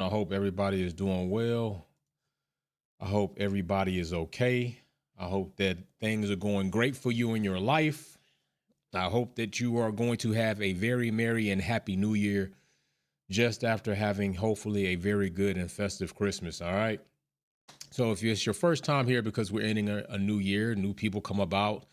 I hope everybody is doing well. I hope everybody is okay. I hope that things are going great for you in your life. I hope that you are going to have a very merry and happy new year just after having hopefully a very good and festive Christmas. All right. So if it's your first time here because we're ending a new year, new people come about,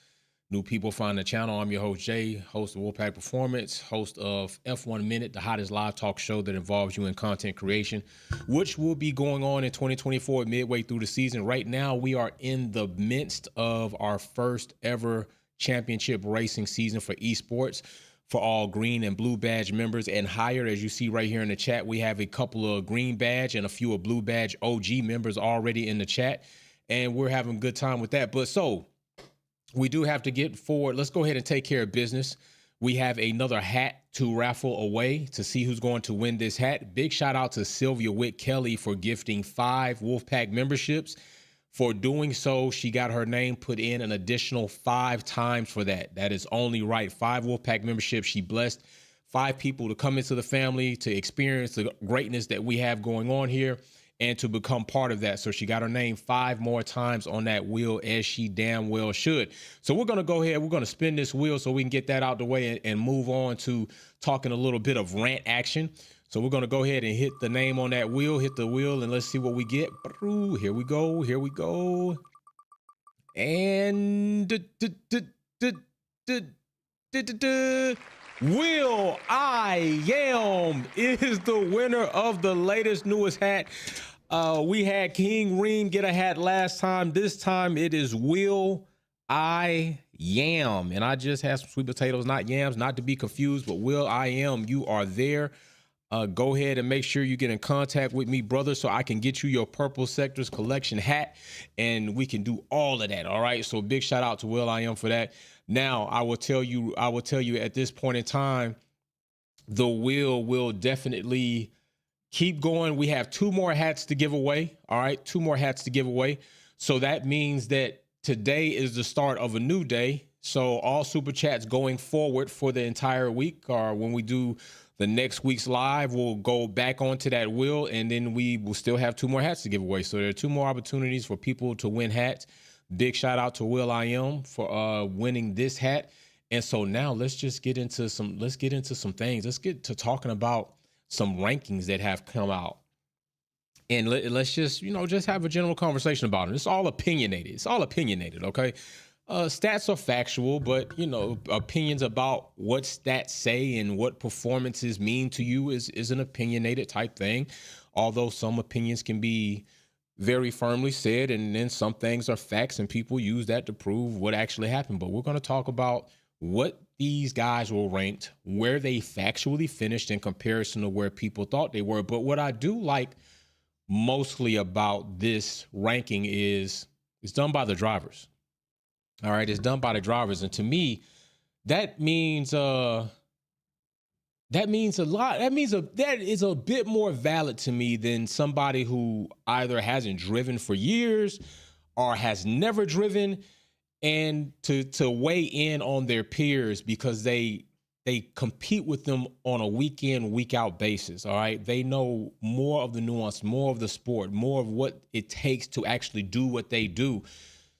new people find the channel. I'm your host, Jay, host of Wolfpack Performance, host of F1 Minute, the hottest live talk show that involves you in content creation, which will be going on in 2024 midway through the season. Right now, we are in the midst of our first ever championship racing season for esports for all green and blue badge members and higher. As you see right here in the chat, we have a couple of green badge and a few of blue badge OG members already in the chat, and we're having a good time with that. But so we do have to get forward. Let's go ahead and take care of business. We have another hat to raffle away to see who's going to win this hat. Big shout out to Sylvia Witt Kelly for gifting 5 Wolfpack memberships. For doing so, she got her name put in an additional 5 times for that. That is only right. 5 Wolfpack memberships. She blessed 5 people to come into the family, to experience the greatness that we have going on here, and to become part of that. So she got her name 5 more times on that wheel, as she damn well should. So we're going to go ahead. We're going to spin this wheel so we can get that out the way and move on to talking a little bit of rant action. So we're going to go ahead and hit the name on that wheel, hit the wheel, and let's see what we get. Here we go. Here we go. And Will I Am is the winner of the latest, newest hat. We had King Reem get a hat last time. This time it is Will I Am. And I just had some sweet potatoes, not yams, not to be confused, but Will I Am, you are there. Go ahead and make sure you get in contact with me, brother, so I can get you your Purple Sectors collection hat, and we can do all of that. All right. So big shout out to Will I Am for that. Now I will tell you at this point in time, the wheel will definitely keep going. We have 2 more hats to give away. All right. 2 more hats to give away. So that means that today is the start of a new day. So all super chats going forward for the entire week, or when we do the next week's live, we'll go back onto that wheel, and then we will still have 2 more hats to give away. So there are 2 more opportunities for people to win hats. Big shout out to Will I Am for winning this hat. And so now let's get into some things. Let's get to talking about some rankings that have come out. And let's just have a general conversation about it. It's all opinionated. Okay. Stats are factual, but opinions about what stats say and what performances mean to you is an opinionated type thing. Although some opinions can be very firmly said, and then some things are facts, and people use that to prove what actually happened. But we're going to talk about what these guys were ranked, where they factually finished in comparison to where people thought they were. But what I do like mostly about this ranking is it's done by the drivers. All right, it's done by the drivers, and to me, that means a lot. That is a bit more valid to me than somebody who either hasn't driven for years or has never driven, and to weigh in on their peers because they compete with them on a week in, week out basis. All right, they know more of the nuance, more of the sport, more of what it takes to actually do what they do.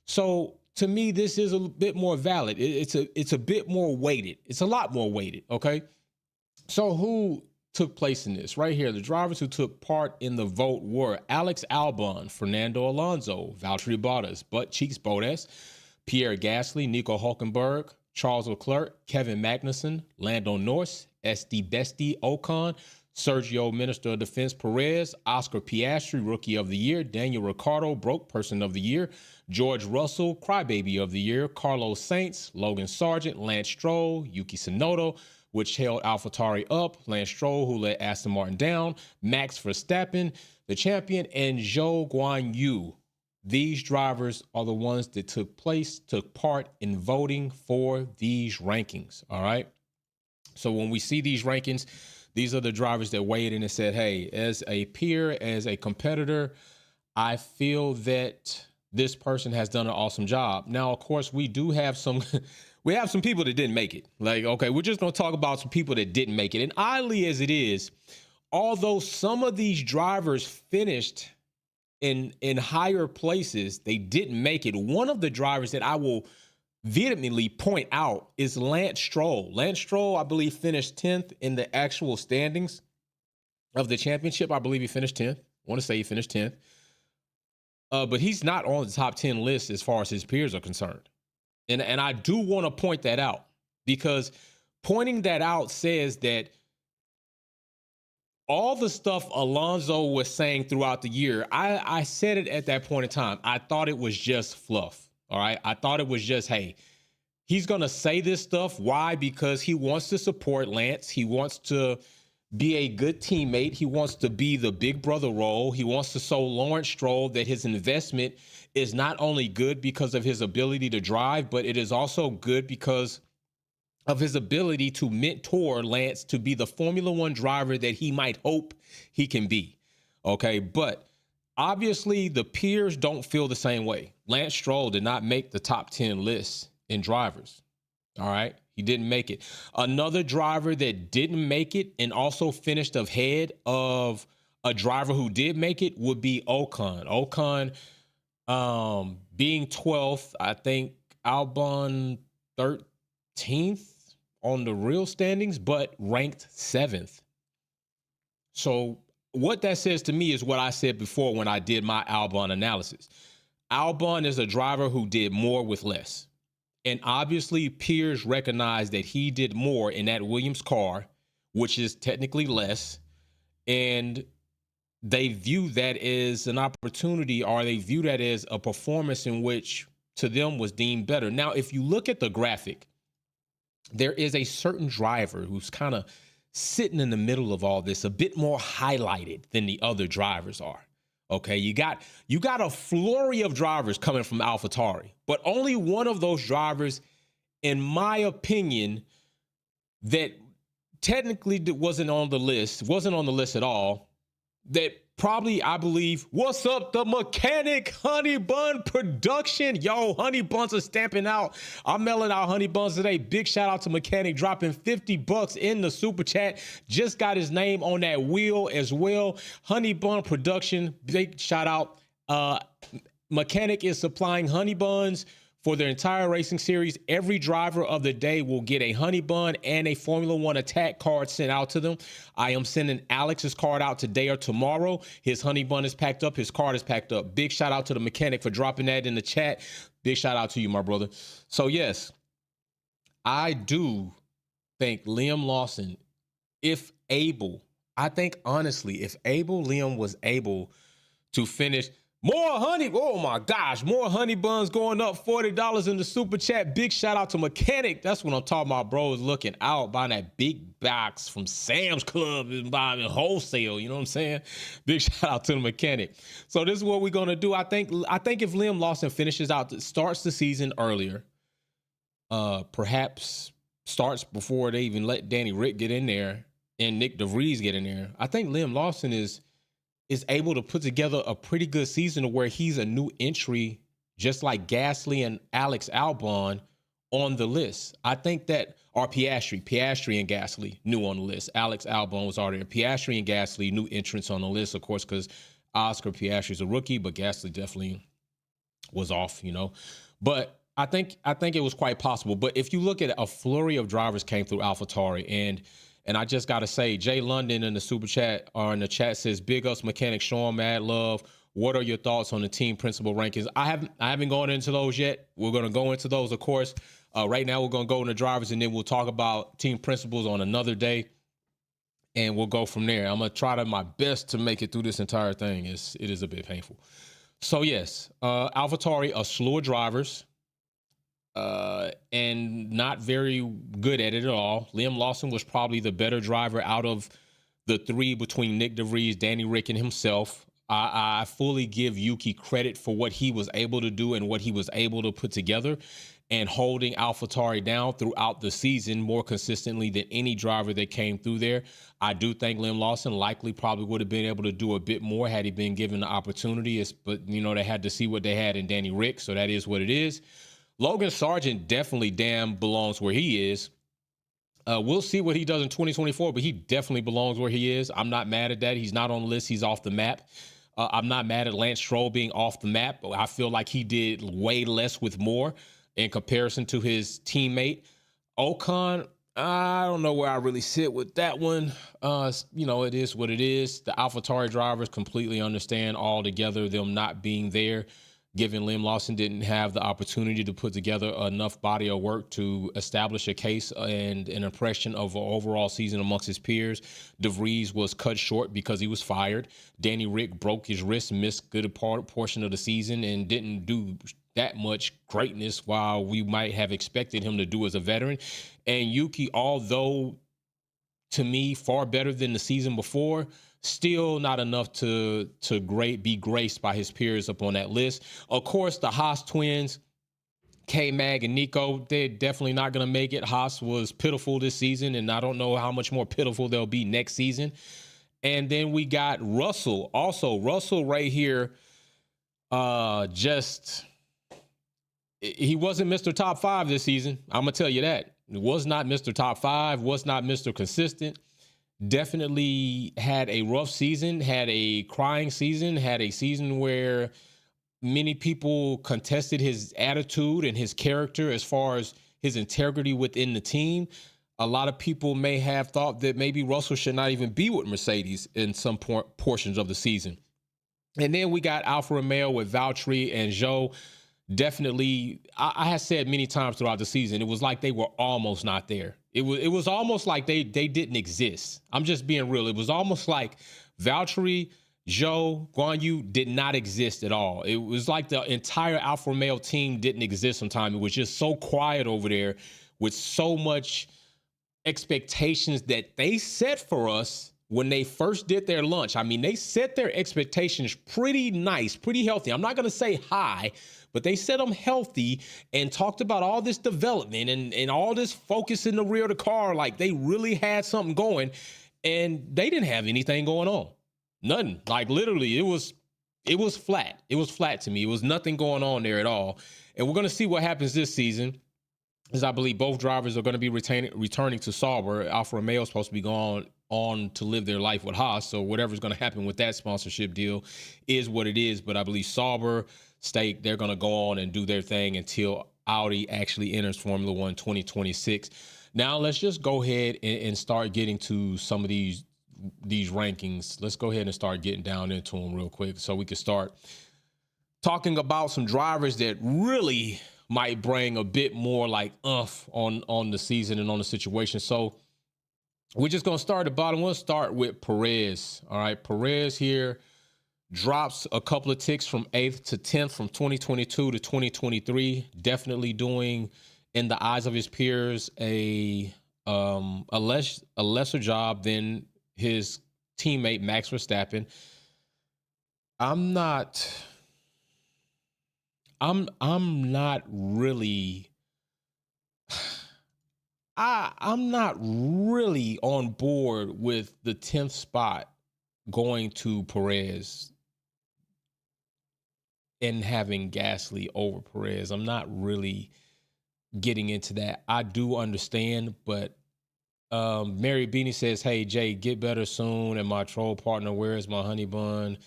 So to me, this is a bit more valid. It's a bit more weighted. It's a lot more weighted. Okay. So who took place in this right here? The drivers who took part in the vote were Alex Albon, Fernando Alonso, Valtteri Bottas, Butt Cheeks Bottas, Perez Gasly, Nico Hulkenberg, Charles Leclerc, Kevin Magnussen, Lando Norris, SD Bestie Ocon, Sergio Minister of Defense Perez, Oscar Piastri, Rookie of the Year, Daniel Ricciardo, Broke Person of the Year, George Russell, Crybaby of the Year, Carlos Sainz, Logan Sargent, Lance Stroll, Yuki Tsunoda, which held AlphaTauri up, Lance Stroll, who let Aston Martin down, Max Verstappen, the champion, and Zhou Guan Yu. These drivers are the ones that took part in voting for these rankings. All right. So when we see these rankings, these are the drivers that weighed in and said, hey, as a peer, as a competitor, I feel that this person has done an awesome job. Now, of course, we do have some people that didn't make it. Like, okay, we're just going to talk about some people that didn't make it. And oddly as it is, although some of these drivers finished in higher places, they didn't make it. One of the drivers that I will vehemently point out is Lance Stroll. Lance Stroll, I believe, finished 10th in the actual standings of the championship. I believe he finished 10th. I want to say he finished 10th. But he's not on the top 10 list as far as his peers are concerned. And I do want to point that out, because pointing that out says that all the stuff Alonso was saying throughout the year, I said it at that point in time. I thought it was just fluff. All right. I thought it was just, hey, he's going to say this stuff. Why? Because he wants to support Lance. He wants to be a good teammate. He wants to be the big brother role. He wants to show Lawrence Stroll that his investment is not only good because of his ability to drive, but it is also good because of his ability to mentor Lance to be the Formula One driver that he might hope he can be. Okay, but obviously the peers don't feel the same way. Lance Stroll did not make the top 10 list in drivers. All right, he didn't make it. Another driver that didn't make it and also finished ahead of a driver who did make it would be Ocon. Ocon being 12th, I think Albon 13th on the real standings, but ranked 7th. So what that says to me is what I said before when I did my Albon analysis. Albon is a driver who did more with less. And obviously peers recognize that he did more in that Williams car, which is technically less. And they view that as an opportunity, or they view that as a performance in which to them was deemed better. Now, if you look at the graphic, there is a certain driver who's kind of sitting in the middle of all this, a bit more highlighted than the other drivers are. Okay, you got a flurry of drivers coming from AlphaTauri, but only one of those drivers, in my opinion, that technically wasn't on the list at all, that probably, I believe, what's up, the mechanic, Honey Bun Production. Yo, Honey Buns are stamping out. I'm mailing out Honey Buns today. Big shout out to Mechanic, dropping $50 in the super chat. Just got his name on that wheel as well. Honey Bun Production, big shout out. Mechanic is supplying honey buns for their entire racing series. Every driver of the day will get a honey bun and a Formula One attack card sent out to them. I am sending Alex's card out today or tomorrow. His honey bun is packed up. His card is packed up. Big shout out to the Mechanic for dropping that in the chat. Big shout out to you, my brother. So yes, I do think Liam Lawson, if able, I think honestly, if Liam was able to finish more honey. Oh my gosh. More honey buns going up. $40 in the super chat. Big shout out to Mechanic. That's what I'm talking about, bro. Is looking out, buying that big box from Sam's Club and buying it wholesale. You know what I'm saying? Big shout out to the Mechanic. So this is what we're going to do. I think if Liam Lawson finishes out, starts the season earlier, perhaps starts before they even let Danny Rick get in there and Nick DeVries get in there, I think Liam Lawson is able to put together a pretty good season to where he's a new entry, just like Gasly and Alex Albon on the list. I think that, or Piastri and Gasly new on the list. Alex Albon was already there. Piastri and Gasly new entrants on the list, of course, because Oscar Piastri's a rookie, but Gasly definitely was off, you know. But I think it was quite possible. But if you look at a flurry of drivers came through AlphaTauri, and I just got to say, Jay London in the super chat or in the chat says, big ups Mechanic, show him mad love. What are your thoughts on the team principal rankings? I haven't gone into those yet. We're going to go into those, of course. Right now, we're going to go into drivers, and then we'll talk about team principals on another day, and we'll go from there. I'm going to try my best to make it through this entire thing. It is a bit painful. So, yes, AlphaTauri, a slew of drivers. And not very good at it at all. Liam Lawson was probably the better driver out of the three between Nick DeVries, Danny Rick, and himself. I fully give Yuki credit for what he was able to do and what he was able to put together and holding AlphaTauri down throughout the season more consistently than any driver that came through there. I do think Liam Lawson likely probably would have been able to do a bit more had he been given the opportunity. But, you know, they had to see what they had in Danny Rick, so that is what it is. Logan Sargent definitely belongs where he is. We'll see what he does in 2024, but he definitely belongs where he is. I'm not mad at that. He's not on the list. He's off the map. I'm not mad at Lance Stroll being off the map. I feel like he did way less with more in comparison to his teammate. Ocon, I don't know where I really sit with that one. It is what it is. The AlphaTauri drivers completely understand altogether them not being there, given Liam Lawson didn't have the opportunity to put together enough body of work to establish a case and an impression of an overall season amongst his peers. De Vries was cut short because he was fired. Danny Rick broke his wrist, missed good portion of the season, and didn't do that much greatness while we might have expected him to do as a veteran. And Yuki, although to me far better than the season before, still not enough to be graced by his peers up on that list. Of course, the Haas twins, K-Mag and Nico, they're definitely not going to make it. Haas was pitiful this season, and I don't know how much more pitiful they'll be next season. And then we got Russell. Also, Russell right here, he wasn't Mr. Top 5 this season. I'm going to tell you that. It was not Mr. Top 5, was not Mr. Consistent. Definitely had a rough season, had a crying season, had a season where many people contested his attitude and his character as far as his integrity within the team. A lot of people may have thought that maybe Russell should not even be with Mercedes in some portions of the season. And then we got Alfa Romeo with Valtteri and Zhou. Definitely, I have said many times throughout the season, it was like they were almost not there. It was almost like they didn't exist. I'm just being real. It was almost like Valtteri, Zhou, Guan Yu did not exist at all. It was like the entire Alfa Romeo team didn't exist sometimes. It was just so quiet over there with so much expectations that they set for us when they first did their launch. I mean, they set their expectations pretty nice, pretty healthy. I'm not going to say high, but they set them healthy and talked about all this development and all this focus in the rear of the car. Like they really had something going, and they didn't have anything going on. Nothing. Like literally, it was flat. It was flat to me. It was nothing going on there at all. And we're going to see what happens this season, as I believe both drivers are going to be returning to Sauber. Alfa Romeo is supposed to be going on to live their life with Haas. So whatever's going to happen with that sponsorship deal is what it is. But I believe Sauber State, they're going to go on and do their thing until Audi actually enters Formula One 2026. Now let's just go ahead and start getting to some of these rankings. Let's go ahead and start getting down into them real quick so we can start talking about some drivers that really might bring a bit more like on the season and on the situation. So we're just going to start at the bottom. We'll start with Perez. All right. Perez here drops a couple of ticks from 8th to 10th from 2022 to 2023. Definitely doing, in the eyes of his peers, a lesser job than his teammate Max Verstappen. I'm not really on board with the 10th spot going to Perez and having Gasly over Perez. I'm not really getting into that. I do understand, but Mary Beanie says, hey, Jay, get better soon. And my troll partner, where is my honey bun?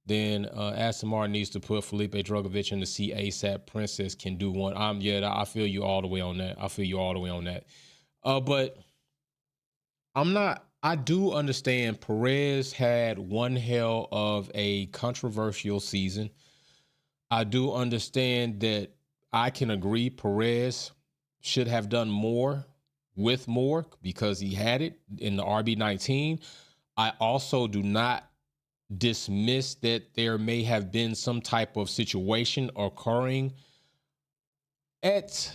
Then Aston Martin needs to put Felipe Drugovich in the seat ASAP. Princess can do one. I feel you all the way on that. But I do understand Perez had one hell of a controversial season. I do understand that I can agree Perez should have done more with more because he had it in the RB19. I also do not dismiss that there may have been some type of situation occurring at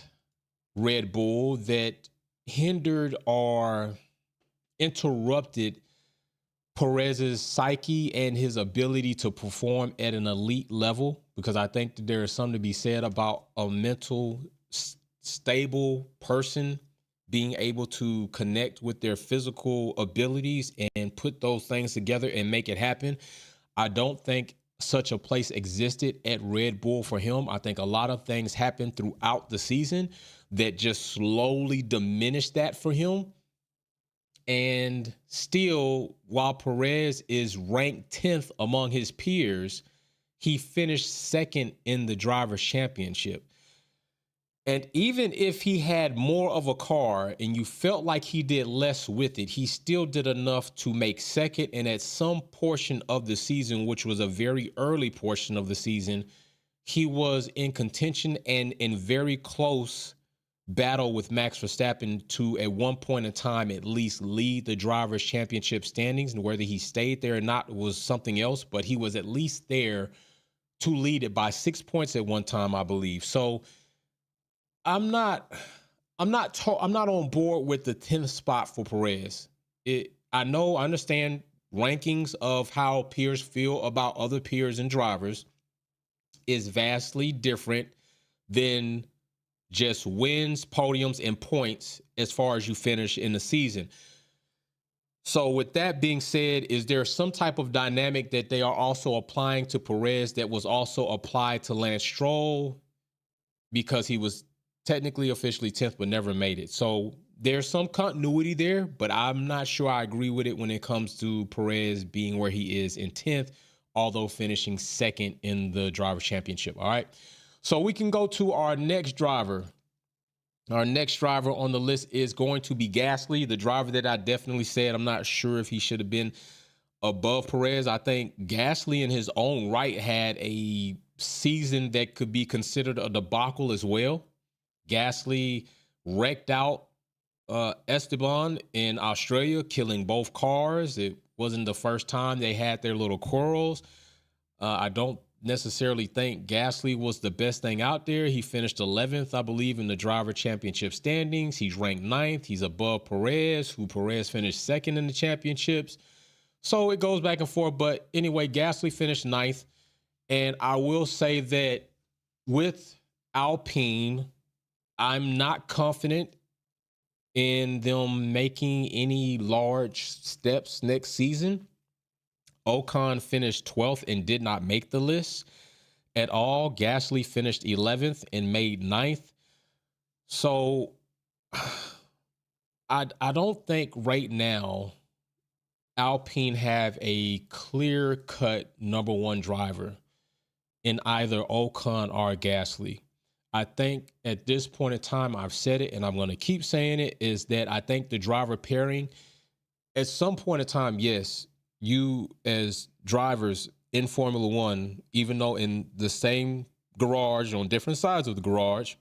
Red Bull that hindered or interrupted Perez's psyche and his ability to perform at an elite level, because I think that there is something to be said about a mental stable person being able to connect with their physical abilities and put those things together and make it happen. I don't think such a place existed at Red Bull for him. I think a lot of things happened throughout the season that just slowly diminished that for him. And still, while Perez is ranked 10th among his peers, he finished second in the Drivers' Championship. And even if he had more of a car and you felt like he did less with it, he still did enough to make second. And at some portion of the season, which was a very early portion of the season, he was in contention and in very close battle with Max Verstappen to, at one point in time, at least lead the Drivers' Championship standings. And whether he stayed there or not was something else, but he was at least there to lead it by 6 points at one time, I believe. So I'm not on board with the 10th spot for Perez. I understand rankings of how peers feel about other peers and drivers is vastly different than just wins, podiums, and points as far as you finish in the season. So with that being said, is there some type of dynamic that they are also applying to Perez that was also applied to Lance Stroll, because he was technically officially 10th but never made it? So there's some continuity there, but I'm not sure I agree with it when it comes to Perez being where he is in 10th, although finishing second in the Drivers' Championship. All right. So we can go to our next driver. Our next driver on the list is going to be Gasly, the driver that I definitely said I'm not sure if he should have been above Perez. I think Gasly in his own right had a season that could be considered a debacle as well. Gasly wrecked out Esteban in Australia, killing both cars. It wasn't the first time they had their little quarrels. I don't necessarily think Gasly was the best thing out there. He finished 11th, I believe, in the Driver Championship standings. He's ranked 9th. He's above Perez, who Perez finished second in the championships. So it goes back and forth. But anyway, Gasly finished 9th. And I will say that with Alpine, I'm not confident in them making any large steps next season. Ocon finished 12th and did not make the list at all. Gasly finished 11th and made 9th. So I don't think right now Alpine have a clear-cut number one driver in either Ocon or Gasly. I think at this point in time, I've said it and I'm going to keep saying it, is that I think the driver pairing at some point in time, yes, you as drivers in Formula One, even though in the same garage, on different sides of the garage,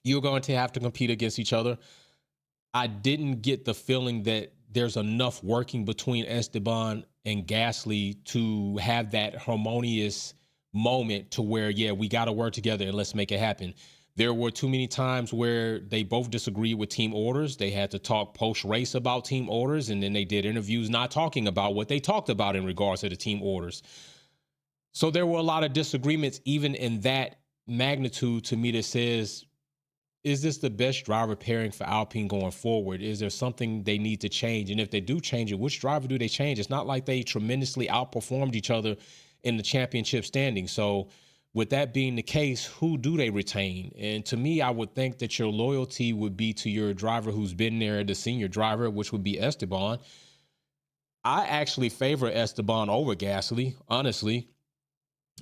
you're going to have to compete against each other. I didn't get the feeling that there's enough working between Esteban and Gasly to have that harmonious moment to where, yeah, we got to work together and let's make it happen. There were too many times where they both disagreed with team orders. They had to talk post-race about team orders, and then they did interviews not talking about what they talked about in regards to the team orders. So there were a lot of disagreements even in that magnitude to me that says, is this the best driver pairing for Alpine going forward? Is there something they need to change? And if they do change it, which driver do they change? It's not like they tremendously outperformed each other in the championship standing. So with that being the case, who do they retain? And to me, I would think that your loyalty would be to your driver who's been there, the senior driver, which would be Esteban. I actually favor Esteban over Gasly, honestly.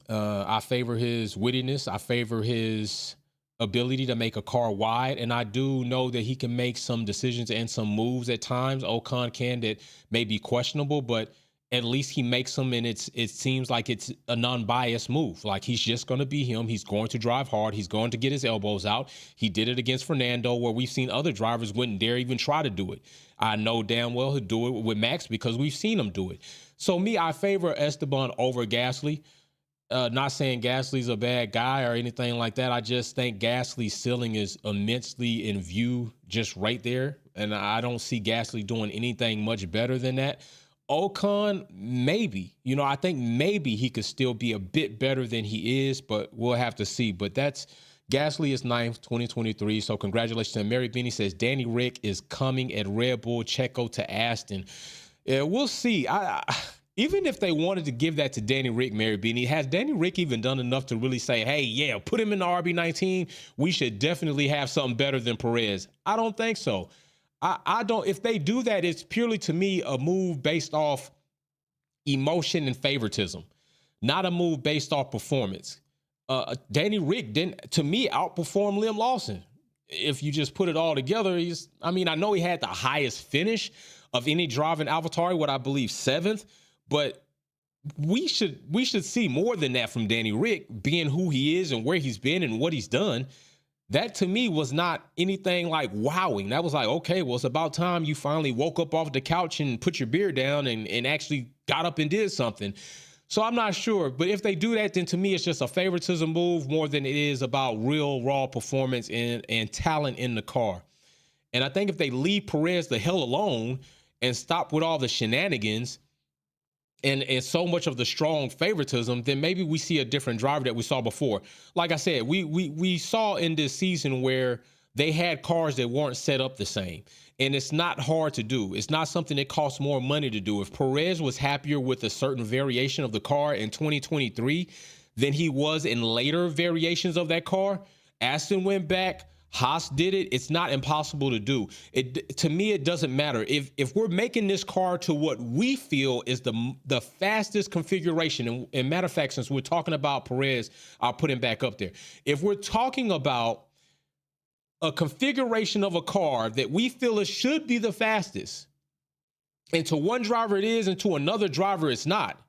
I favor his wittiness. I favor his ability to make a car wide. And I do know that he can make some decisions and some moves at times. Ocon can, that may be questionable, but at least he makes them, and it seems like it's a non-biased move. Like, he's just going to be him. He's going to drive hard. He's going to get his elbows out. He did it against Fernando, where we've seen other drivers wouldn't dare even try to do it. I know damn well he'll do it with Max because we've seen him do it. So me, I favor Esteban over Gasly. Not saying Gasly's a bad guy or anything like that. I just think Gasly's ceiling is immensely in view just right there. And I don't see Gasly doing anything much better than that. Ocon, maybe. I think maybe he could still be a bit better than he is, but we'll have to see. But Gasly is 9th, 2023. So congratulations to him. Mary Beanie says Danny Rick is coming at Red Bull, Checo to Aston. Yeah, we'll see. Even if they wanted to give that to Danny Rick, Mary Beanie, has Danny Rick even done enough to really say, hey, yeah, put him in the RB19? We should definitely have something better than Perez. I don't think so. I don't, if they do that, it's purely to me a move based off emotion and favoritism, not a move based off performance. Danny Rick didn't, to me, outperform Liam Lawson. If you just put it all together, I know he had the highest finish of any driver in AlphaTauri, what I believe 7th, but we should see more than that from Danny Rick, being who he is and where he's been and what he's done. That to me was not anything like wowing. That was like, okay, well, it's about time you finally woke up off the couch and put your beer down and actually got up and did something. So I'm not sure. But if they do that, then to me, it's just a favoritism move more than it is about real raw performance and talent in the car. And I think if they leave Perez the hell alone and stop with all the shenanigans and so much of the strong favoritism, then maybe we see a different driver that we saw before. Like I said, we saw in this season where they had cars that weren't set up the same. And it's not hard to do. It's not something that costs more money to do. If Perez was happier with a certain variation of the car in 2023 than he was in later variations of that car, Aston went back, Haas did it. It's not impossible to do. To me, it doesn't matter. If we're making this car to what we feel is the fastest configuration, and matter of fact, since we're talking about Perez, I'll put him back up there. If we're talking about a configuration of a car that we feel it should be the fastest, and to one driver it is, and to another driver it's not.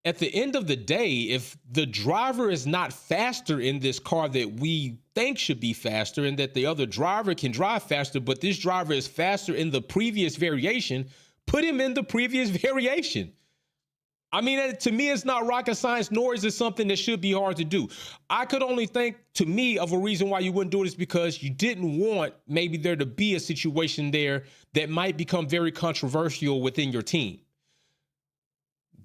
At the end of the day, if the driver is not faster in this car that we think should be faster, and that the other driver can drive faster, but this driver is faster in the previous variation, put him in the previous variation. I mean, to me, it's not rocket science, nor is it something that should be hard to do. I could only think, to me, of a reason why you wouldn't do it is because you didn't want maybe there to be a situation there that might become very controversial within your team.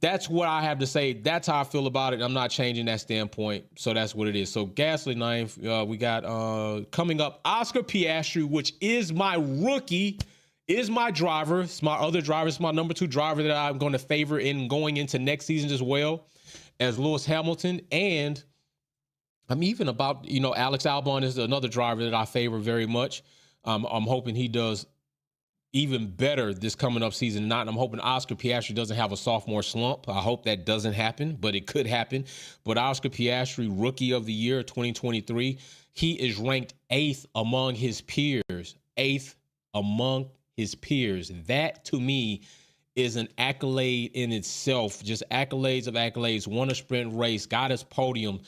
That's what I have to say. That's how I feel about it. I'm not changing that standpoint. So that's what it is. So Gasly 9th. We got coming up Oscar Piastri, which is my rookie, is my driver. It's my other driver. It's my number 2 driver that I'm going to favor in going into next season as well as Lewis Hamilton. And I'm even about, Alex Albon is another driver that I favor very much. I'm hoping he does even better this coming up season. And I'm hoping Oscar Piastri doesn't have a sophomore slump. I hope that doesn't happen, but it could happen. But Oscar Piastri, Rookie of the Year 2023, he is ranked 8th among his peers. 8th among his peers. That, to me, is an accolade in itself. Just accolades of accolades. Won a sprint race, got his podium,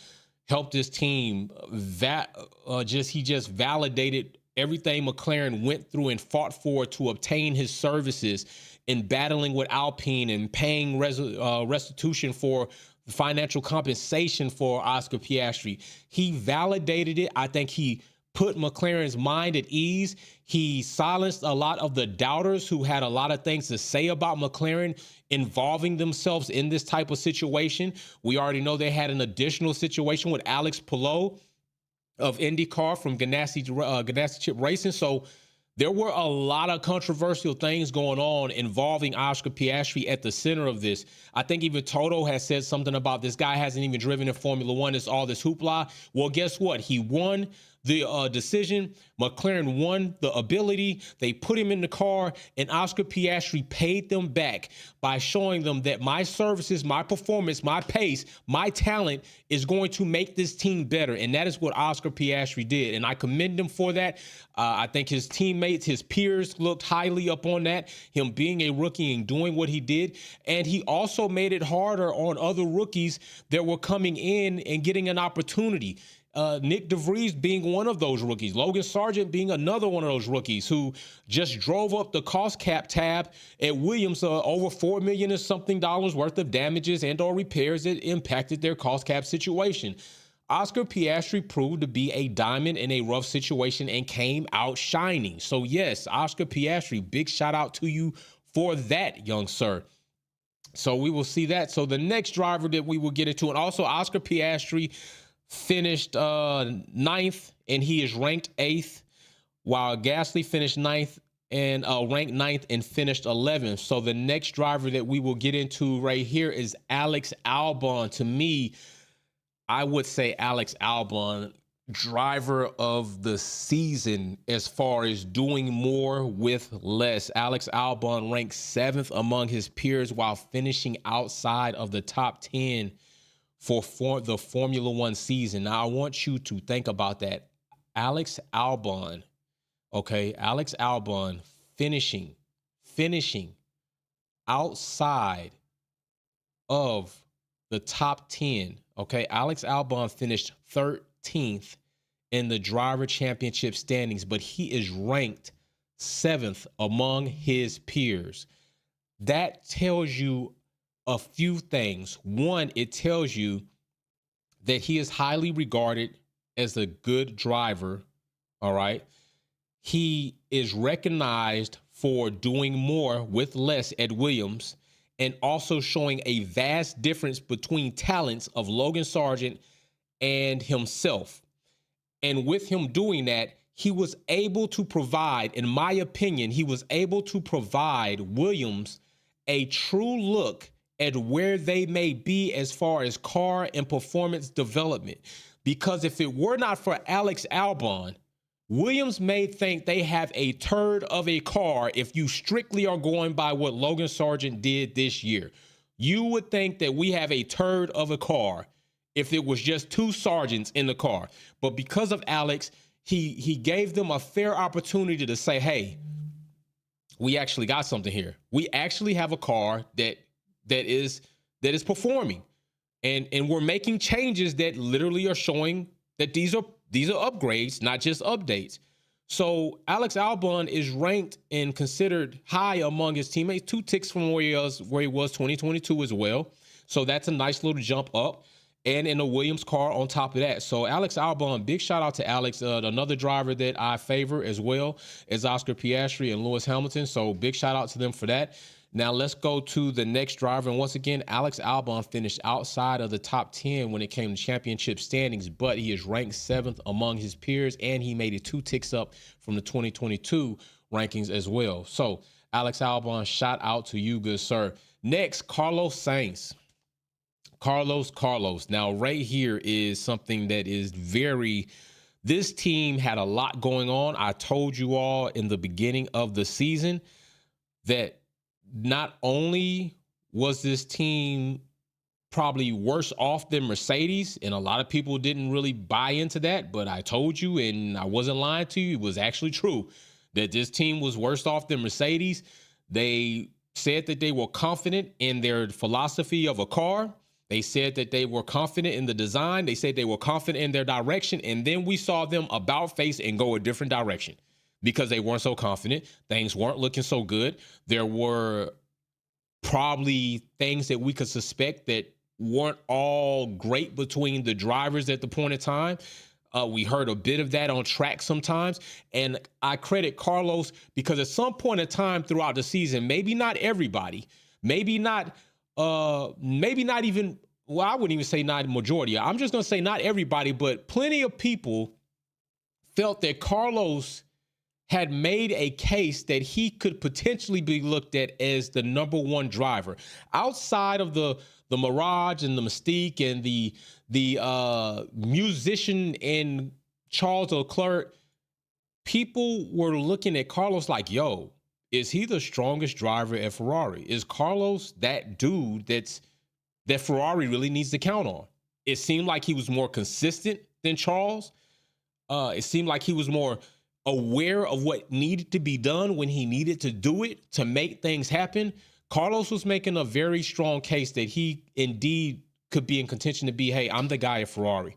helped his team. He just validated everything McLaren went through and fought for to obtain his services in battling with Alpine and paying restitution for financial compensation for Oscar Piastri. He validated it. I think he put McLaren's mind at ease. He silenced a lot of the doubters who had a lot of things to say about McLaren involving themselves in this type of situation. We already know they had an additional situation with Alex Palou of IndyCar from Ganassi Chip Racing. So there were a lot of controversial things going on involving Oscar Piastri at the center of this. I think even Toto has said something about this guy hasn't even driven in Formula One. It's all this hoopla. Well, guess what? He won the decision. McLaren won the ability. They put him in the car, and Oscar Piastri paid them back by showing them that my services, my performance, my pace, my talent is going to make this team better. And that is what Oscar Piastri did. And I commend him for that. I think his teammates, his peers looked highly up on that, him being a rookie and doing what he did. And he also made it harder on other rookies that were coming in and getting an opportunity. Nick DeVries being one of those rookies, Logan Sargent being another one of those rookies who just drove up the cost cap tab at Williams over $4 million and something worth of damages and or repairs that impacted their cost cap situation. Oscar Piastri proved to be a diamond in a rough situation and came out shining. So yes, Oscar Piastri, big shout out to you for that, young sir. So we will see that. So the next driver that we will get into, and also Oscar Piastri finished 9th, and he is ranked 8th, while Gasly finished 9th and ranked 9th and finished 11th. So the next driver that we will get into right here is Alex Albon. To me, I would say Alex Albon driver of the season as far as doing more with less. Alex Albon ranked 7th among his peers while finishing outside of the top 10 for the Formula One season. Now, I want you to think about that. Alex Albon, okay? Alex Albon finishing outside of the top 10, okay? Alex Albon finished 13th in the driver championship standings, but he is ranked 7th among his peers. That tells you a few things. One, it tells you that he is highly regarded as a good driver, all right? He is recognized for doing more with less at Williams, and also showing a vast difference between talents of Logan Sargent and himself. And with him doing that, he was able to provide, in my opinion, he was able to provide Williams a true look at where they may be as far as car and performance development. Because if it were not for Alex Albon, Williams may think they have a turd of a car if you strictly are going by what Logan Sargent did this year. You would think that we have a turd of a car if it was just 2 Sargents in the car. But because of Alex, he gave them a fair opportunity to say, hey, we actually got something here. We actually have a car that is performing. And we're making changes that literally are showing that these are upgrades, not just updates. So Alex Albon is ranked and considered high among his teammates, 2 ticks from where he was 2022 as well. So that's a nice little jump up. And in a Williams car on top of that. So Alex Albon, big shout out to Alex. Another driver that I favor as well is Oscar Piastri and Lewis Hamilton. So big shout out to them for that. Now let's go to the next driver. And once again, Alex Albon finished outside of the top 10 when it came to championship standings, but he is ranked 7th among his peers, and he made it 2 ticks up from the 2022 rankings as well. So Alex Albon, shout out to you, good sir. Next, Carlos Sainz. Carlos. Now, right here is something that is this team had a lot going on. I told you all in the beginning of the season that not only was this team probably worse off than Mercedes, and a lot of people didn't really buy into that, but I told you, and I wasn't lying to you, it was actually true, that this team was worse off than Mercedes. They said that they were confident in their philosophy of a car. They said that they were confident in the design. They said they were confident in their direction. And then we saw them about face and go a different direction because they weren't so confident. Things weren't looking so good. There were probably things that we could suspect that weren't all great between the drivers at the point in time. We heard a bit of that on track sometimes. And I credit Carlos because at some point in time throughout the season, maybe not everybody, maybe not even, well, I wouldn't even say not majority. I'm just going to say not everybody, but plenty of people felt that Carlos had made a case that he could potentially be looked at as the number 1 driver outside of the mirage and the mystique and the musician in Charles Leclerc. People were looking at Carlos like, yo, is he the strongest driver at Ferrari? Is Carlos that dude that Ferrari really needs to count on? It seemed like he was more consistent than Charles. It seemed like he was more aware of what needed to be done when he needed to do it to make things happen. Carlos was making a very strong case that he indeed could be in contention to be, hey, I'm the guy at Ferrari.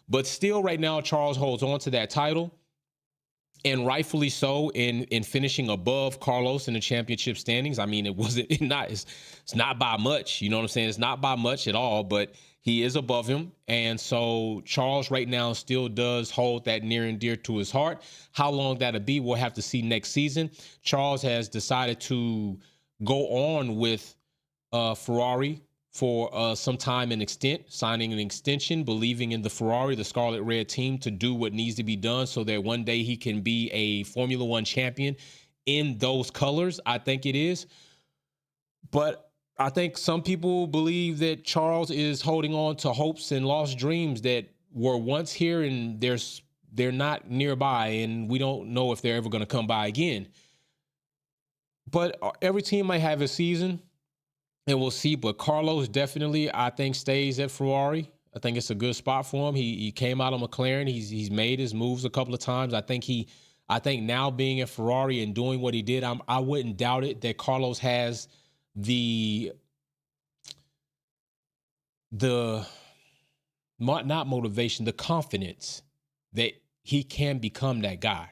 But still right now, Charles holds on to that title. And rightfully so in finishing above Carlos in the championship standings. I mean, it's not by much, you know what I'm saying? It's not by much at all, but he is above him. And so Charles right now still does hold that near and dear to his heart. How long that'll be, we'll have to see next season. Charles has decided to go on with Ferrari for some time and extent, signing an extension, believing in the Ferrari, the Scarlet Red team, to do what needs to be done so that one day he can be a Formula One champion in those colors. I think it is. But I think some people believe that Charles is holding on to hopes and lost dreams that were once here and they're not nearby, and we don't know if they're ever going to come by again. But every team might have a season, and we'll see. But Carlos definitely, I think, stays at Ferrari. I think it's a good spot for him. He came out of McLaren. He's made his moves a couple of times. I think now being at Ferrari and doing what he did, I wouldn't doubt it that Carlos has the not motivation, the confidence that he can become that guy.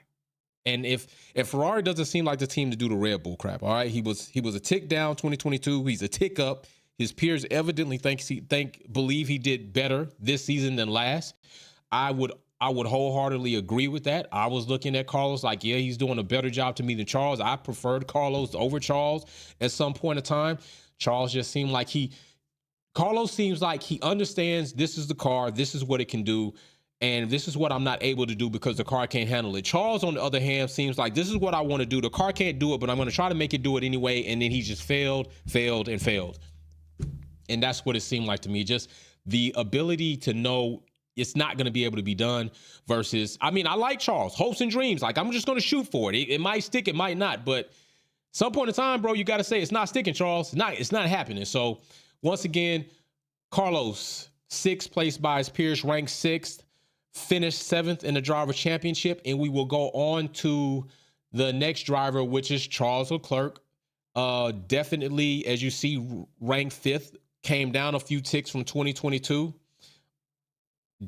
And if Ferrari doesn't seem like the team to do the Red Bull crap, all right, he was a tick down 2022. He's a tick up. His peers evidently believe he did better this season than last. I would wholeheartedly agree with that. I was looking at Carlos like, yeah, he's doing a better job to me than Charles. I preferred Carlos over Charles at some point in time. Charles just seemed like Carlos seems like he understands this is the car, this is what it can do, and this is what I'm not able to do because the car can't handle it. Charles, on the other hand, seems like this is what I want to do. The car can't do it, but I'm going to try to make it do it anyway, and then he just failed. And that's what it seemed like to me. Just the ability to know it's not going to be able to be done versus, I mean, I like Charles, hopes and dreams. Like, I'm just going to shoot for it. It might stick, it might not, but some point in time, bro, you got to say it's not sticking, Charles. It's not happening. So once again, Carlos, 6th place by his peers, ranked 6th, finished 7th in the Driver Championship, and we will go on to the next driver, which is Charles Leclerc. Definitely, as you see, ranked 5th, came down a few ticks from 2022.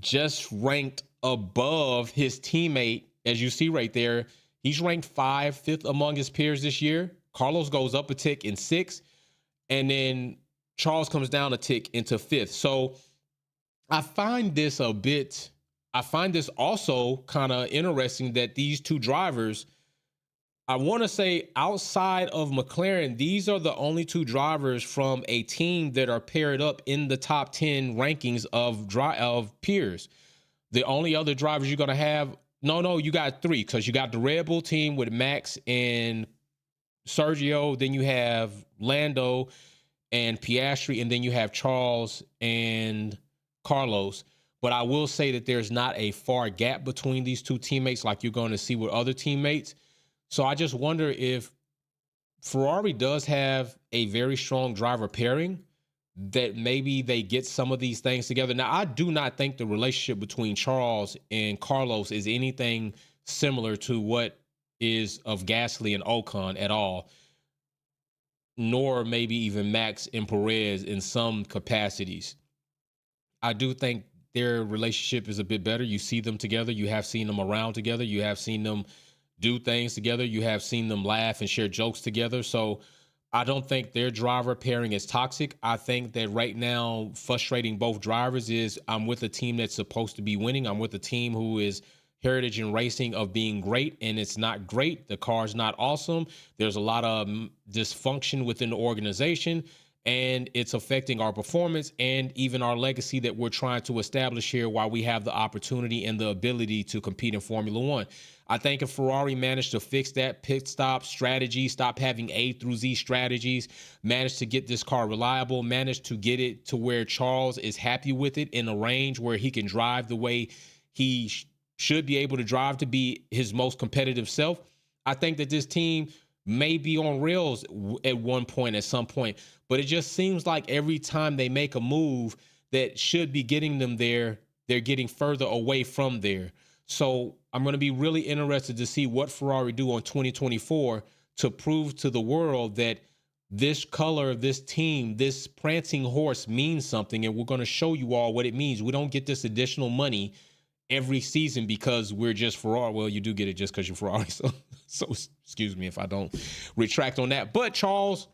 Just ranked above his teammate, as you see right there. He's ranked 5th among his peers this year. Carlos goes up a tick in 6th, and then Charles comes down a tick into 5th. So I find this also kind of interesting that these two drivers, I want to say outside of McLaren, these are the only two drivers from a team that are paired up in the top 10 rankings of peers. The only other drivers you're going to have, no, you got 3, because you got the Red Bull team with Max and Sergio, then you have Lando and Piastri, and then you have Charles and Carlos. But I will say that there's not a far gap between these two teammates like you're going to see with other teammates. So I just wonder if Ferrari does have a very strong driver pairing, that maybe they get some of these things together. Now, I do not think the relationship between Charles and Carlos is anything similar to what is of Gasly and Ocon at all, nor maybe even Max and Perez in some capacities. I do think their relationship is a bit better. You see them together. You have seen them around together. You have seen them do things together. You have seen them laugh and share jokes together. So I don't think their driver pairing is toxic. I think that right now, frustrating both drivers is I'm with a team that's supposed to be winning. I'm with a team who is heritage in racing of being great, and it's not great. The car's not awesome. There's a lot of dysfunction within the organization, and it's affecting our performance and even our legacy that we're trying to establish here while we have the opportunity and the ability to compete in Formula One. I think if Ferrari managed to fix that pit stop strategy, stop having A through Z strategies, managed to get this car reliable, managed to get it to where Charles is happy with it in a range where he can drive the way he should be able to drive to be his most competitive self, I think that this team may be on rails at one point, at some point. But it just seems like every time they make a move that should be getting them there, they're getting further away from there. So I'm going to be really interested to see what Ferrari do on 2024 to prove to the world that this color, this team, this prancing horse means something. And we're going to show you all what it means. We don't get this additional money every season because we're just Ferrari. Well, you do get it just because you're Ferrari. So excuse me if I don't retract on that. But Charles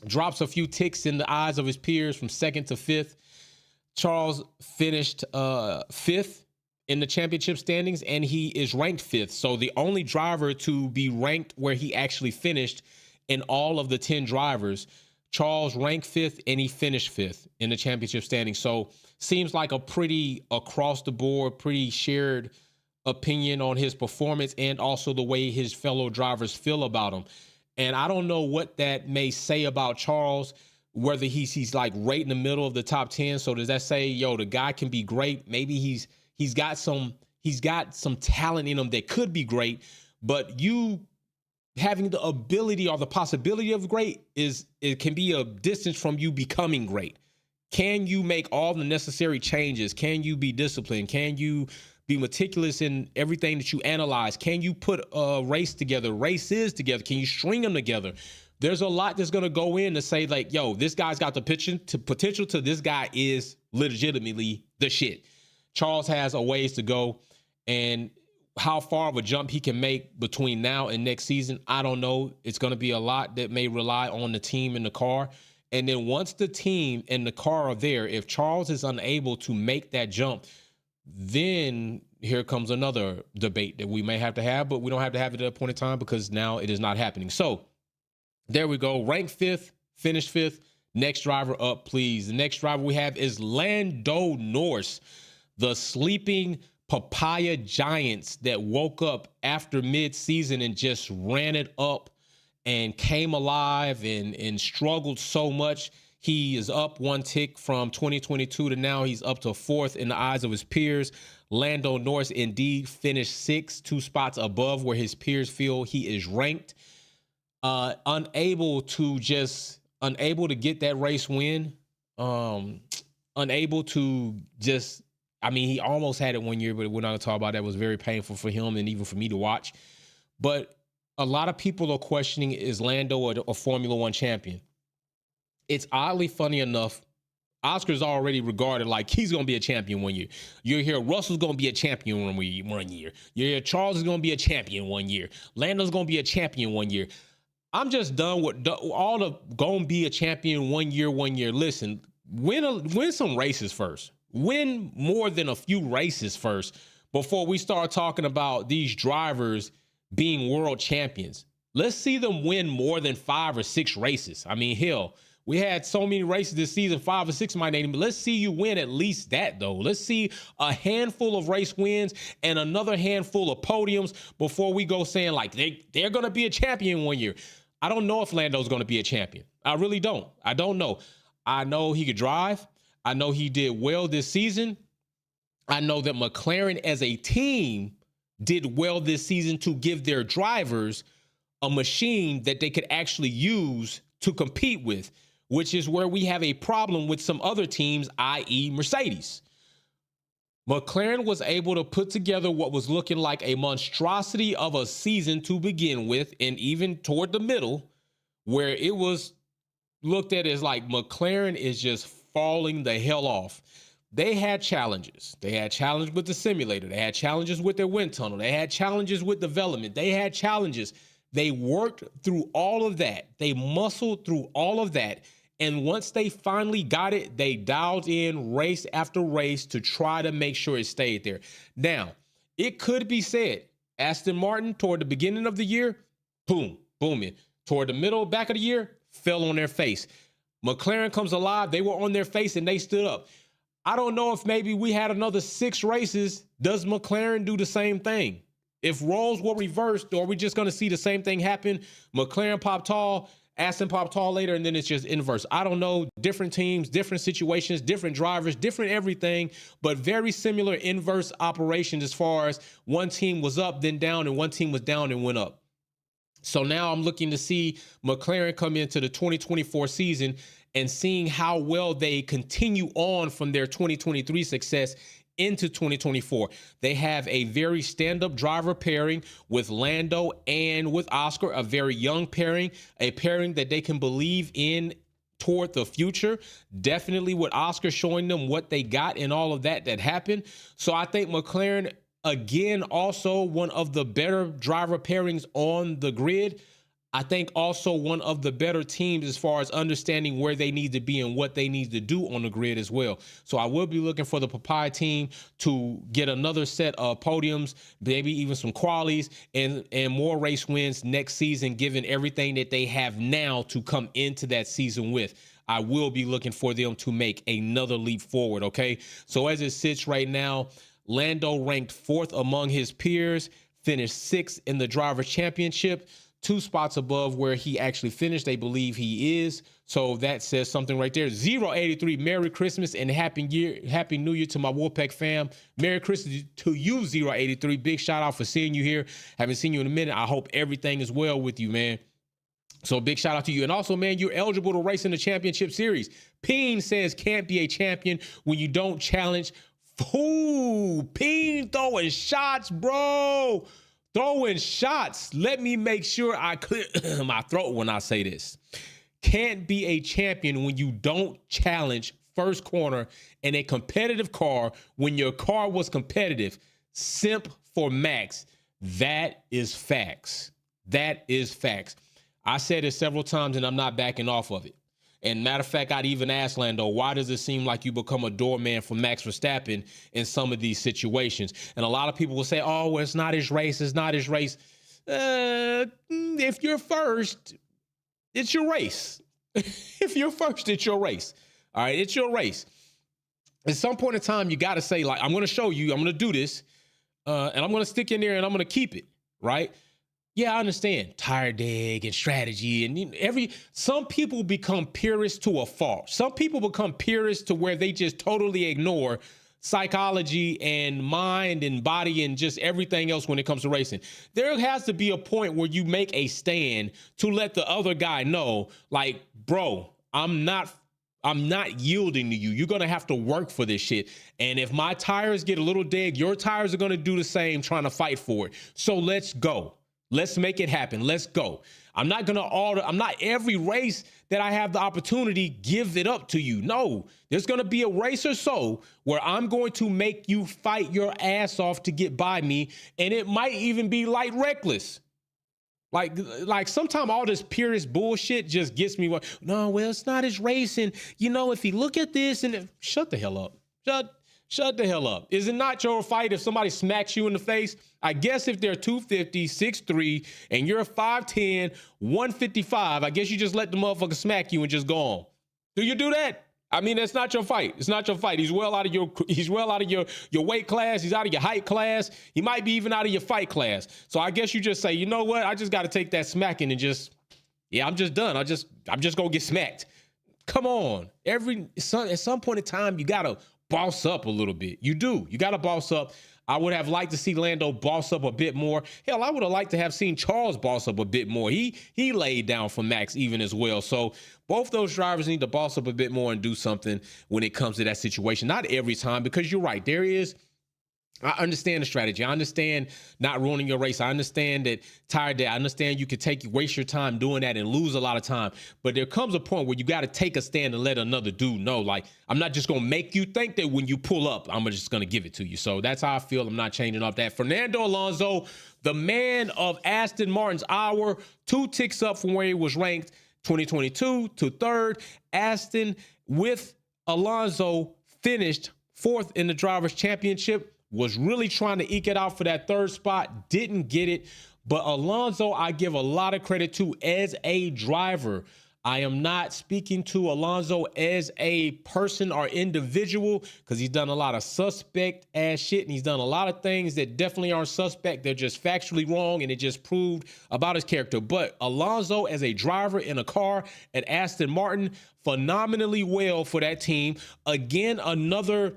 drops a few ticks in the eyes of his peers from 2nd to 5th. Charles finished 5th in the championship standings, and he is ranked 5th. So the only driver to be ranked where he actually finished in all of the 10 drivers, Charles ranked 5th, and he finished 5th in the championship standings. So seems like a pretty across the board, pretty shared opinion on his performance and also the way his fellow drivers feel about him. And I don't know what that may say about Charles, whether he's like right in the middle of the top 10. So does that say, yo, the guy can be great? Maybe He's got some talent in him that could be great, but you having the ability or the possibility of great it can be a distance from you becoming great. Can you make all the necessary changes? Can you be disciplined? Can you be meticulous in everything that you analyze? Can you put races together? Can you string them together? There's a lot that's going to go in to say like, yo, this guy's got the potential to this guy is legitimately the shit. Charles has a ways to go, and how far of a jump he can make between now and next season, I don't know. It's going to be a lot that may rely on the team and the car. And then once the team and the car are there, if Charles is unable to make that jump, then here comes another debate that we may have to have, but we don't have to have it at a point in time because now it is not happening. So there we go. Ranked fifth, finished fifth. Next driver up, please. The next driver we have is Lando Norris, the sleeping papaya giants that woke up after mid-season and just ran it up and came alive and struggled so much. He is up one tick from 2022 to now. He's up to fourth in the eyes of his peers. Lando Norris indeed finished sixth, 2 spots above where his peers feel he is ranked. Unable to get that race win. Unable to just, he almost had it one year, but we're not going to talk about that. It was very painful for him and even for me to watch. But a lot of people are questioning, is Lando a Formula One champion? It's oddly funny enough, Oscar's already regarded like he's going to be a champion one year. You hear Russell's going to be a champion one year. You hear Charles is going to be a champion one year. Lando's going to be a champion one year. I'm just done with all the going to be a champion one year. Listen, win some races first. Win more than a few races first before we start talking about these drivers being world champions. Let's see them win more than 5 or 6 races. Hell, we had so many races this season, 5 or 6 might name, but let's see you win at least that, though. Let's see a handful of race wins and another handful of podiums before we go saying, like, they're going to be a champion one year. I don't know if Lando's going to be a champion. I really don't. I don't know. I know he could drive. I know he did well this season. I know that McLaren as a team did well this season to give their drivers a machine that they could actually use to compete with, which is where we have a problem with some other teams, i.e. Mercedes. McLaren was able to put together what was looking like a monstrosity of a season to begin with, and even toward the middle, where it was looked at as like McLaren is just falling the hell off. They had challenges. They had challenges with the simulator. They had challenges with their wind tunnel. They had challenges with development. They had challenges. They worked through all of that. They muscled through all of that. And once they finally got it, they dialed in race after race to try to make sure it stayed there. Now, it could be said, Aston Martin, toward the beginning of the year, booming. Toward the middle, back of the year, fell on their face. McLaren comes alive. They were on their face and they stood up. I don't know if maybe we had another 6 races. Does McLaren do the same thing? If roles were reversed, or are we just going to see the same thing happen? McLaren pop tall, Aston pop tall later, and then it's just inverse. I don't know. Different teams, different situations, different drivers, different everything, but very similar inverse operations as far as one team was up, then down, and one team was down and went up. So now I'm looking to see McLaren come into the 2024 season and seeing how well they continue on from their 2023 success into 2024. They have a very stand-up driver pairing with Lando and with Oscar, a very young pairing, a pairing that they can believe in toward the future. Definitely with Oscar showing them what they got and all of that happened. So I think McLaren, again, also one of the better driver pairings on the grid. I think also one of the better teams as far as understanding where they need to be and what they need to do on the grid as well. So I will be looking for the Papaya team to get another set of podiums, maybe even some qualies and more race wins next season, given everything that they have now to come into that season with. I will be looking for them to make another leap forward, okay? So as it sits right now, Lando ranked 4th among his peers, finished 6th in the Drivers' Championship. 2 spots above where he actually finished. They believe he is. So that says something right there. 083, Merry Christmas and Happy New Year to my Wolfpack fam. Merry Christmas to you, 083. Big shout out for seeing you here. Haven't seen you in a minute. I hope everything is well with you, man. So big shout out to you. And also, man, you're eligible to race in the championship series. Peen says can't be a champion when you don't challenge. Ooh, Peen throwing shots, bro. Throwing shots. Let me make sure I clear my throat when I say this. Can't be a champion when you don't challenge first corner in a competitive car when your car was competitive. Simp for Max. That is facts. That is facts. I said it several times and I'm not backing off of it. And matter of fact, I'd even ask Lando, why does it seem like you become a doorman for Max Verstappen in some of these situations? And a lot of people will say, oh, well, it's not his race. It's not his race. If you're first, it's your race. If you're first, it's your race. All right, it's your race. At some point in time, you got to say, like, I'm going to show you, I'm going to do this, and I'm going to stick in there and I'm going to keep it, right? Yeah, I understand tire dig and strategy and some people become purists to a fault. Some people become purists to where they just totally ignore psychology and mind and body and just everything else when it comes to racing. There has to be a point where you make a stand to let the other guy know, like, bro, I'm not yielding to you. You're going to have to work for this shit. And if my tires get a little dig, your tires are going to do the same, trying to fight for it. So let's go. Let's make it happen. Let's go. I'm not every race that I have the opportunity, give it up to you. No, there's going to be a race or so where I'm going to make you fight your ass off to get by me. And it might even be like reckless. Like sometimes all this purist bullshit just gets me. No, well, it's not his race. And, if you look at this and shut the hell up. Shut the hell up. Is it not your fight if somebody smacks you in the face? I guess if they're 250, 6'3", and you're 5'10", 155, I guess you just let the motherfucker smack you and just go on. Do you do that? I mean, that's not your fight. It's not your fight. He's well out of your weight class. He's out of your height class. He might be even out of your fight class. So I guess you just say, you know what? I just got to take that smacking and I'm just done. I'm just gonna get smacked. Come on. At some point in time, you gotta boss up a little bit. You do. You got to boss up. I would have liked to see Lando boss up a bit more. Hell, I would have liked to have seen Charles boss up a bit more. He laid down for Max even as well. So both those drivers need to boss up a bit more and do something when it comes to that situation. Not every time, because you're right. I understand the strategy. I understand not ruining your race. I understand that tire day. I understand you could waste your time doing that and lose a lot of time. But there comes a point where you got to take a stand and let another dude know, like, I'm not just going to make you think that when you pull up, I'm just going to give it to you. So that's how I feel. I'm not changing up that. Fernando Alonso, the man of Aston Martin's hour, 2 ticks up from where he was ranked 2022 to 3rd. Aston with Alonso finished 4th in the Drivers' Championship. Was really trying to eke it out for that 3rd spot, didn't get it. But Alonso, I give a lot of credit to as a driver. I am not speaking to Alonso as a person or individual, because he's done a lot of suspect ass shit and he's done a lot of things that definitely aren't suspect. They're just factually wrong and it just proved about his character. But Alonso as a driver in a car at Aston Martin, phenomenally well for that team. Again, another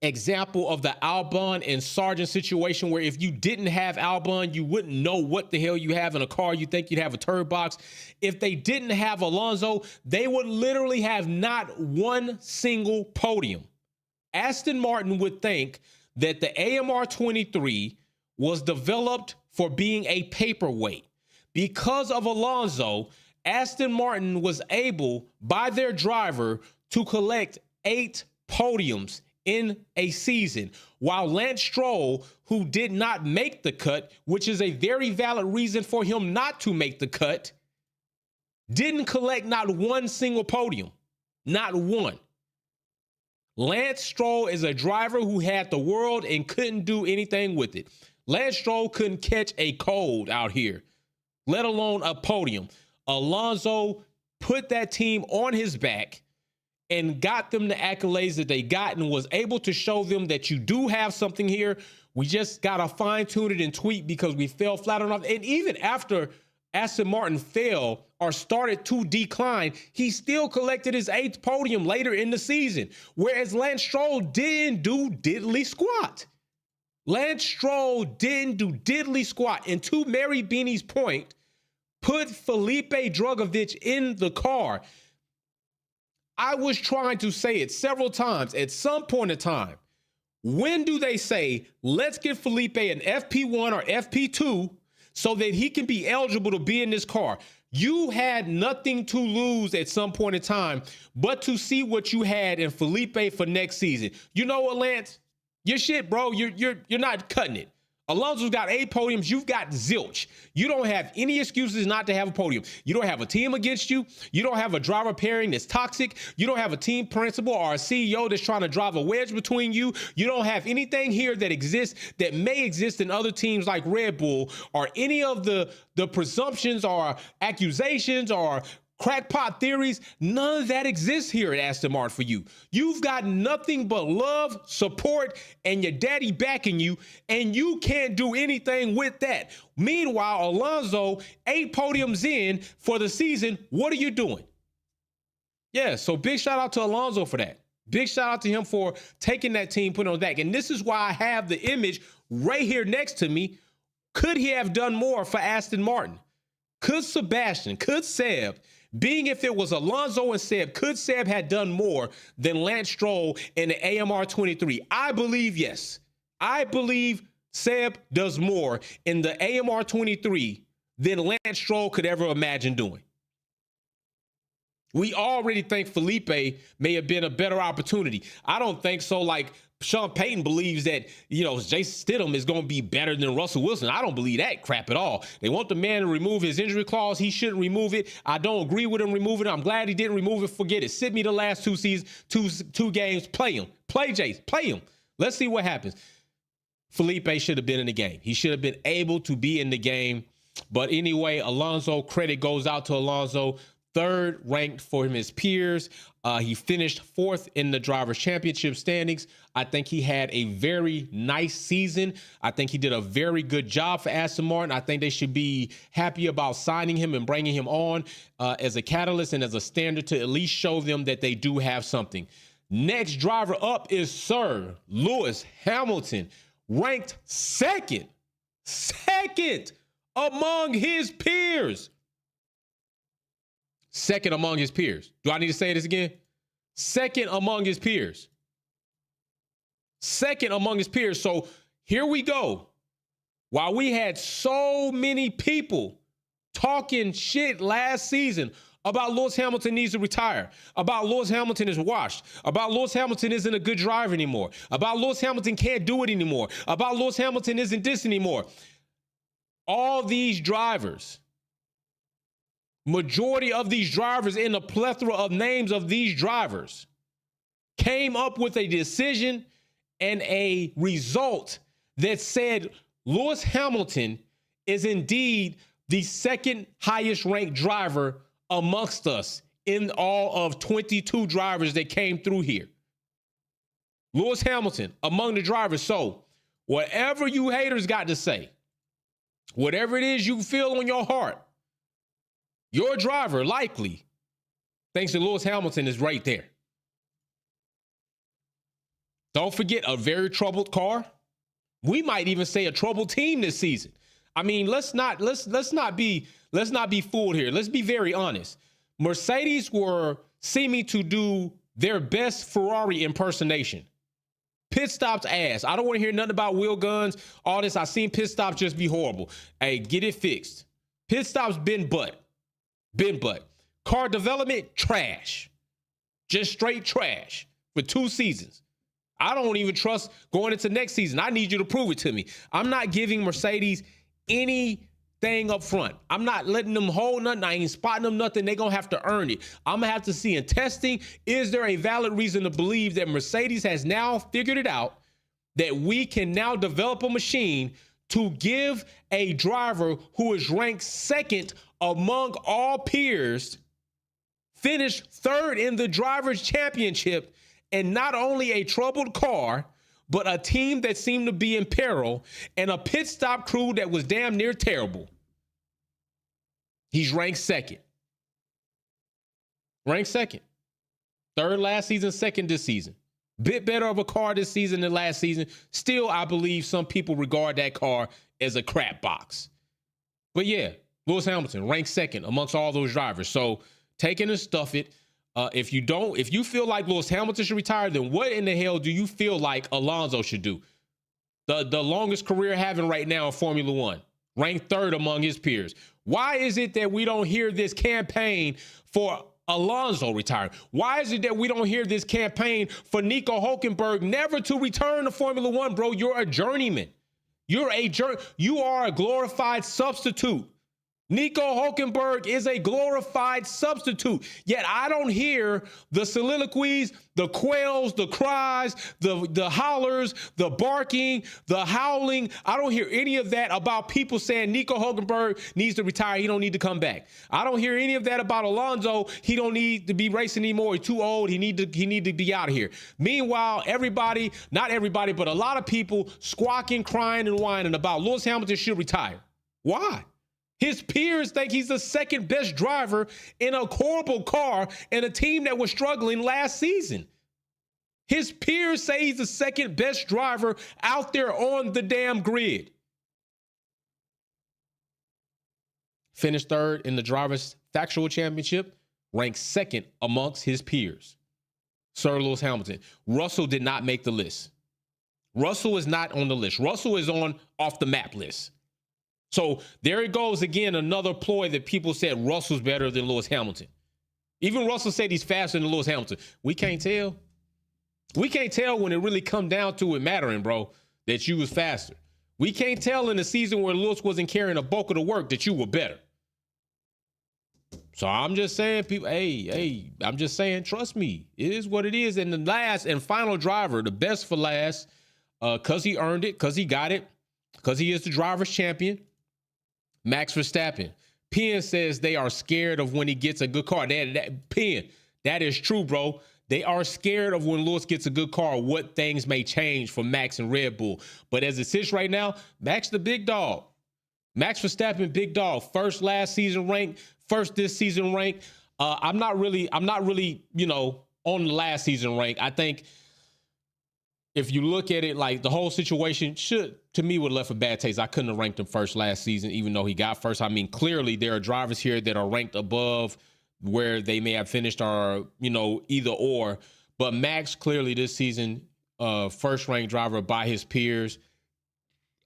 example of the Albon and Sargent situation where if you didn't have Albon, you wouldn't know what the hell you have in a car. You think you'd have a turd box. If they didn't have Alonso, they would literally have not one single podium. Aston Martin would think that the AMR 23 was developed for being a paperweight. Because of Alonso, Aston Martin was able, by their driver, to collect 8 podiums in a season, while Lance Stroll, who did not make the cut, which is a very valid reason for him not to make the cut, didn't collect not one single podium. Not one. Lance Stroll is a driver who had the world and couldn't do anything with it. Lance Stroll couldn't catch a cold out here, let alone a podium. Alonso put that team on his back and got them the accolades that they got and was able to show them that you do have something here. We just got to fine tune it and tweak because we fell flat on off. And even after Aston Martin fell or started to decline, he still collected his 8th podium later in the season, whereas Lance Stroll didn't do diddly squat. Lance Stroll didn't do diddly squat. And to Mary Beanie's point, put Felipe Drugovich in the car. I was trying to say it several times. At some point in time, when do they say, let's give Felipe an FP1 or FP2 so that he can be eligible to be in this car? You had nothing to lose at some point in time but to see what you had in Felipe for next season. You know what, Lance? Your shit, bro, you're not cutting it. Alonso's got 8 podiums. You've got zilch. You don't have any excuses not to have a podium. You don't have a team against you. You don't have a driver pairing that's toxic. You don't have a team principal or a CEO that's trying to drive a wedge between you. You don't have anything here that exists that may exist in other teams like Red Bull, or any of the presumptions or accusations or crackpot theories. None of that exists here at Aston Martin for you. You've got nothing but love, support, and your daddy backing you, and you can't do anything with that. Meanwhile, Alonso, 8 podiums in for the season. What are you doing? Yeah, so big shout out to Alonso for that. Big shout out to him for taking that team, putting on that. And this is why I have the image right here next to me. Could he have done more for Aston Martin? Could Sebastian, could Seb, being if it was Alonso and Seb, could Seb have done more than Lance Stroll in the AMR 23? I believe yes. I believe Seb does more in the AMR 23 than Lance Stroll could ever imagine doing. We already think Felipe may have been a better opportunity. I don't think so. Like Sean Payton believes that, Jason Stidham is going to be better than Russell Wilson. I don't believe that crap at all. They want the man to remove his injury clause. He shouldn't remove it. I don't agree with him removing it. I'm glad he didn't remove it. Forget it. Sit me the last 2 seasons, two games. Play him. Play Jason. Play him. Let's see what happens. Felipe should have been in the game. He should have been able to be in the game. But anyway, Alonso, credit goes out to Alonso. 3rd ranked for his peers. He finished 4th in the Drivers' Championship standings. I think he had a very nice season. I think he did a very good job for Aston Martin. I think they should be happy about signing him and bringing him on as a catalyst and as a standard to at least show them that they do have something. Next driver up is Sir Lewis Hamilton, ranked 2nd among his peers. 2nd among his peers. Do I need to say this again? 2nd among his peers. 2nd among his peers. So here we go. While we had so many people talking shit last season about Lewis Hamilton needs to retire, about Lewis Hamilton is washed, about Lewis Hamilton isn't a good driver anymore, about Lewis Hamilton can't do it anymore, about Lewis Hamilton isn't this anymore. All these drivers, majority of these drivers in a plethora of names of these drivers came up with a decision and a result that said Lewis Hamilton is indeed the 2nd highest ranked driver amongst us in all of 22 drivers that came through here. Lewis Hamilton among the drivers. So whatever you haters got to say, whatever it is you feel on your heart, your driver likely thinks that Lewis Hamilton is right there. Don't forget, a very troubled car. We might even say a troubled team this season. I mean, let's not be fooled here. Let's be very honest. Mercedes were seeming to do their best Ferrari impersonation. Pit stops ass. I don't want to hear nothing about wheel guns, all this. I've seen pit stops just be horrible. Hey, get it fixed. Pit stops been butt. Car development, trash. Just straight trash for 2 seasons. I don't even trust going into next season. I need you to prove it to me. I'm not giving Mercedes anything up front. I'm not letting them hold nothing. I ain't spotting them nothing. They're going to have to earn it. I'm going to have to see in testing, is there a valid reason to believe that Mercedes has now figured it out that we can now develop a machine to give a driver who is ranked 2nd among all peers, finished 3rd in the Drivers' Championship, and not only a troubled car, but a team that seemed to be in peril and a pit stop crew that was damn near terrible. He's ranked second. Ranked second. Third last season, second this season. Bit better of a car this season than last season. Still, I believe some people regard that car as a crap box. But yeah, Lewis Hamilton ranked second amongst all those drivers. So take it and stuff it. If you feel like Lewis Hamilton should retire, then what in the hell do you feel like Alonso should do? The longest career having right now in Formula One, ranked third among his peers. Why is it that we don't hear this campaign for Alonso retiring? Why is it that we don't hear this campaign for Nico Hülkenberg never to return to Formula One, bro? You're a journeyman. You are a glorified substitute. Nico Hülkenberg is a glorified substitute. Yet I don't hear the soliloquies, the quails, the cries, the hollers, the barking, the howling. I don't hear any of that about people saying Nico Hülkenberg needs to retire. He don't need to come back. I don't hear any of that about Alonso. He don't need to be racing anymore. He's too old. He need to be out of here. Meanwhile, everybody, not everybody, but a lot of people squawking, crying, and whining about Lewis Hamilton should retire. Why? His peers think he's the second best driver in a horrible car in a team that was struggling last season. His peers say he's the second best driver out there on the damn grid. Finished third in the Drivers' Factual Championship, ranked second amongst his peers. Sir Lewis Hamilton. Russell did not make the list. Russell is not on the list. Russell is on off the map list. So there it goes again, another ploy that people said Russell's better than Lewis Hamilton. Even Russell said he's faster than Lewis Hamilton. We can't tell. We can't tell when it really come down to it mattering, bro, that you was faster. We can't tell in the season where Lewis wasn't carrying a bulk of the work that you were better. So I'm just saying, people, hey, I'm just saying, trust me, it is what it is. And the last and final driver, the best for last, because he earned it, because he got it, because he is the driver's champion, Max Verstappen. Penn says they are scared of when he gets a good car. Penn, that is true, bro. They are scared of when Lewis gets a good car, what things may change for Max and Red Bull. But as it sits right now, Max the big dog. Max Verstappen, big dog. First last season ranked, first this season ranked. I'm not really, on the last season rank. I think if you look at it, like the whole situation to me, would have left a bad taste. I couldn't have ranked him first last season, even though he got first. I mean, clearly there are drivers here that are ranked above where they may have finished or, either or. But Max clearly this season, first ranked driver by his peers.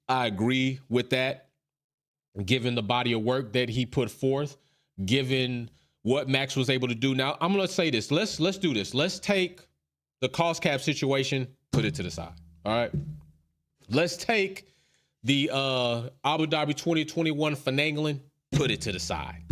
I agree with that, given the body of work that he put forth, given what Max was able to do. Now, I'm going to say this. Let's do this. Let's take the cost cap situation, put it to the side. All right. Let's take the Abu Dhabi 2021 finagling, put it to the side.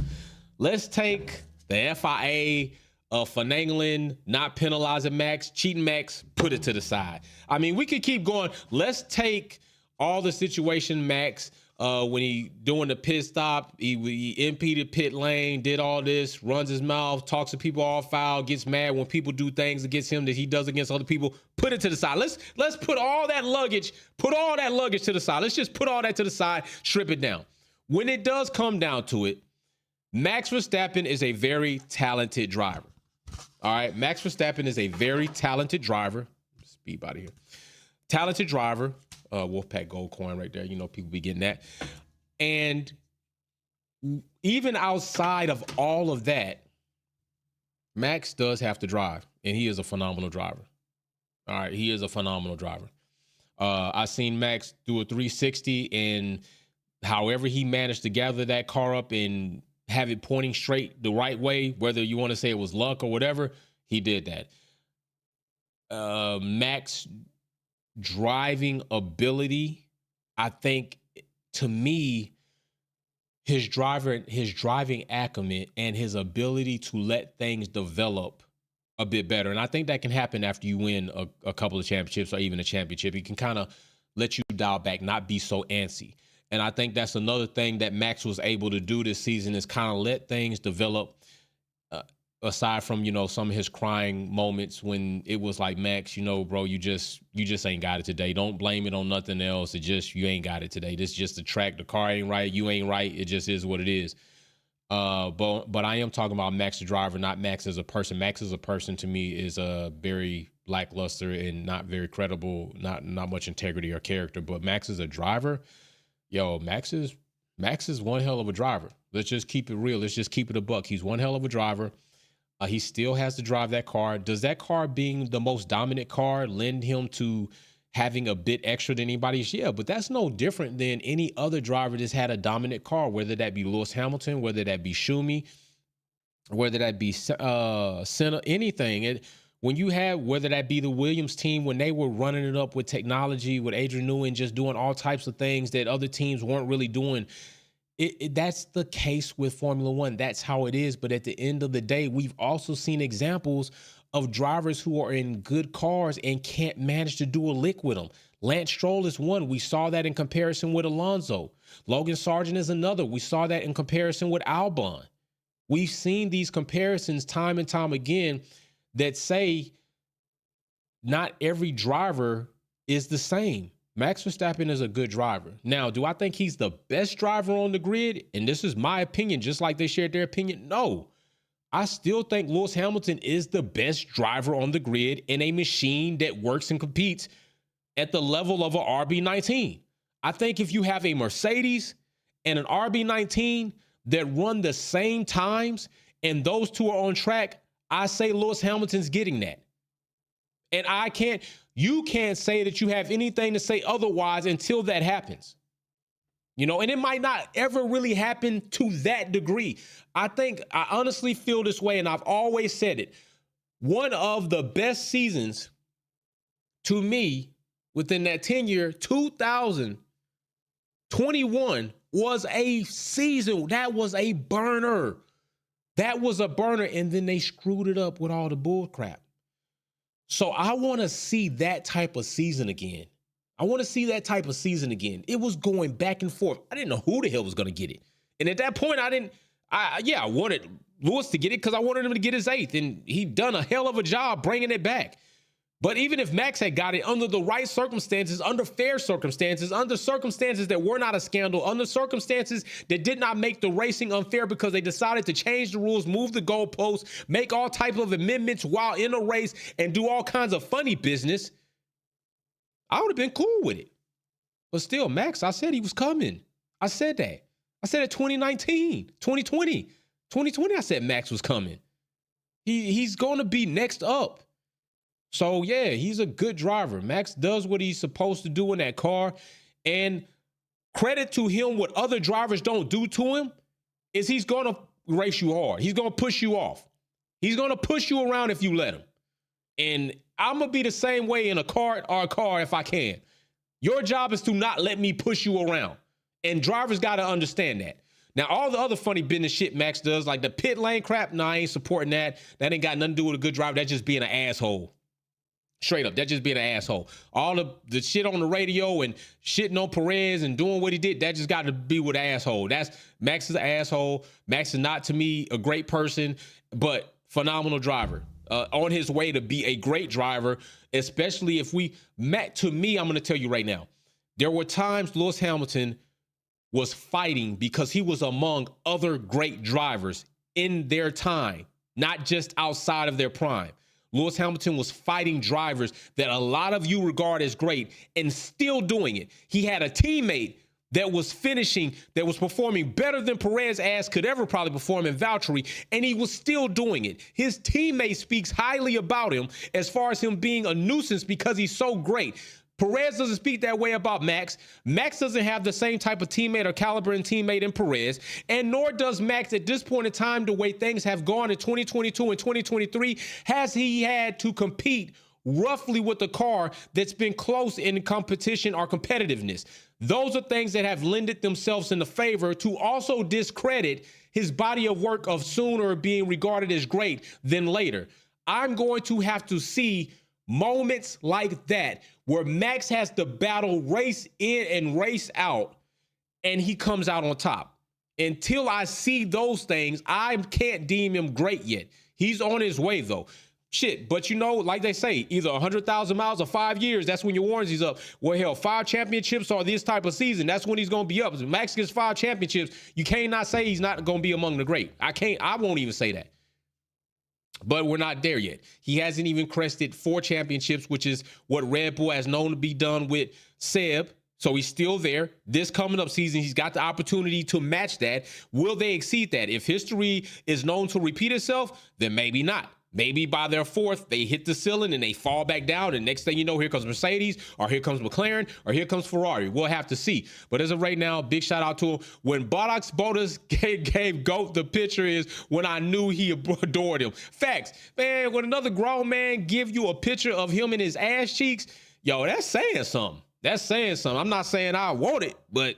Let's take the FIA finagling, not penalizing Max, cheating Max, put it to the side. I mean, we could keep going. Let's take all the situation Max, when he doing the pit stop, he impeded pit lane, did all this, runs his mouth, talks to people all foul, gets mad when people do things against him that he does against other people. Put it to the side. Let's put all that luggage to the side. Let's just put all that to the side, strip it down. When it does come down to it, Max Verstappen is a very talented driver. All right, Max Verstappen is a very talented driver. Speed out of here. Talented driver. Wolfpack gold coin right there. People be getting that. And even outside of all of that, Max does have to drive, and he is a phenomenal driver. All right, he is a phenomenal driver. I've seen Max do a 360, and however he managed to gather that car up and have it pointing straight the right way, whether you want to say it was luck or whatever, he did that. Max driving ability, I think, to me, his driving acumen and his ability to let things develop a bit better. And I think that can happen after you win a couple of championships or even a championship. He can kind of let you dial back, not be so antsy. And I think that's another thing that Max was able to do this season, is kind of let things develop. Aside from, some of his crying moments when it was like, Max, bro, you just ain't got it today. Don't blame it on nothing else. You ain't got it today. This is just the track. The car ain't right. You ain't right. It just is what it is. But I am talking about Max the driver, not Max as a person. Max as a person to me is a very lackluster and not very credible, not much integrity or character. But Max as a driver, Max is one hell of a driver. Let's just keep it real. Let's just keep it a buck. He's one hell of a driver. He still has to drive that car. Does that car being the most dominant car lend him to having a bit extra than anybody's? Yeah, but that's no different than any other driver that's had a dominant car, whether that be Lewis Hamilton, whether that be Schumi, whether that be Senna, anything. When you have, whether that be the Williams team, when they were running it up with technology, with Adrian Newey just doing all types of things that other teams weren't really doing, that's the case with Formula One. That's how it is. But at the end of the day, we've also seen examples of drivers who are in good cars and can't manage to do a lick with them. Lance Stroll is one. We saw that in comparison with Alonso. Logan Sargent is another. We saw that in comparison with Albon. We've seen these comparisons time and time again that say not every driver is the same. Max Verstappen is a good driver. Now, do I think he's the best driver on the grid? And this is my opinion, just like they shared their opinion. No. I still think Lewis Hamilton is the best driver on the grid in a machine that works and competes at the level of an RB19. I think if you have a Mercedes and an RB19 that run the same times and those two are on track, I say Lewis Hamilton's getting that. And you can't say that you have anything to say otherwise until that happens. And it might not ever really happen to that degree. I honestly feel this way, and I've always said it. One of the best seasons to me within that 10-year, 2021 was a season. That was a burner. That was a burner, and then they screwed it up with all the bull crap. So I want to see that type of season again. It was going back and forth. I didn't know who the hell was going to get it. And at that point, I wanted Lewis to get it because I wanted him to get his 8th, and he done a hell of a job bringing it back. But even if Max had got it under the right circumstances, under fair circumstances, under circumstances that were not a scandal, under circumstances that did not make the racing unfair because they decided to change the rules, move the goalposts, make all types of amendments while in a race, and do all kinds of funny business, I would have been cool with it. But still, Max, I said he was coming. I said that. I said it 2019, 2020. 2020, I said Max was coming. He's going to be next up. So, yeah, he's a good driver. Max does what he's supposed to do in that car. And credit to him, what other drivers don't do to him is he's going to race you hard. He's going to push you off. He's going to push you around if you let him. And I'm going to be the same way in a kart or a car if I can. Your job is to not let me push you around. And drivers got to understand that. Now, all the other funny business shit Max does, like the pit lane crap, I ain't supporting that. That ain't got nothing to do with a good driver. That's just being an asshole. Straight up, that's just being an asshole. All the shit on the radio and shitting on Perez and doing what he did, that just got to be with an asshole. Max is an asshole. Max is not, to me, a great person, but phenomenal driver. On his way to be a great driver, especially if to me, I'm going to tell you right now, there were times Lewis Hamilton was fighting because he was among other great drivers in their time, not just outside of their prime. Lewis Hamilton was fighting drivers that a lot of you regard as great and still doing it. He had a teammate that was performing better than Perez ass could ever probably perform in Valtteri, and he was still doing it. His teammate speaks highly about him as far as him being a nuisance because he's so great. Perez doesn't speak that way about Max. Max doesn't have the same type of teammate or caliber and teammate in Perez, and nor does Max at this point in time, the way things have gone in 2022 and 2023, has he had to compete roughly with a car that's been close in competition or competitiveness. Those are things that have lended themselves in the favor to also discredit his body of work of sooner being regarded as great than later. I'm going to have to see moments like that where Max has to battle race in and race out, and he comes out on top. Until I see those things, I can't deem him great yet. He's on his way, though. Shit, but you know, like they say, either 100,000 miles or 5 years, that's when your warranty's up. Well, hell, 5 championships or this type of season, that's when he's going to be up. If Max gets 5 championships, you can't not say he's not going to be among the great. I won't even say that. But we're not there yet. He hasn't even crested 4 championships, which is what Red Bull has known to be done with Seb. So he's still there. This coming up season, he's got the opportunity to match that. Will they exceed that? If history is known to repeat itself, then maybe not. Maybe by their 4th, they hit the ceiling and they fall back down. And next thing you know, here comes Mercedes, or here comes McLaren, or here comes Ferrari. We'll have to see. But as of right now, big shout out to him. When Bottas gave GOAT the picture is when I knew he adored him. Facts. Man, when another grown man give you a picture of him in his ass cheeks, yo, that's saying something. That's saying something. I'm not saying I want it, but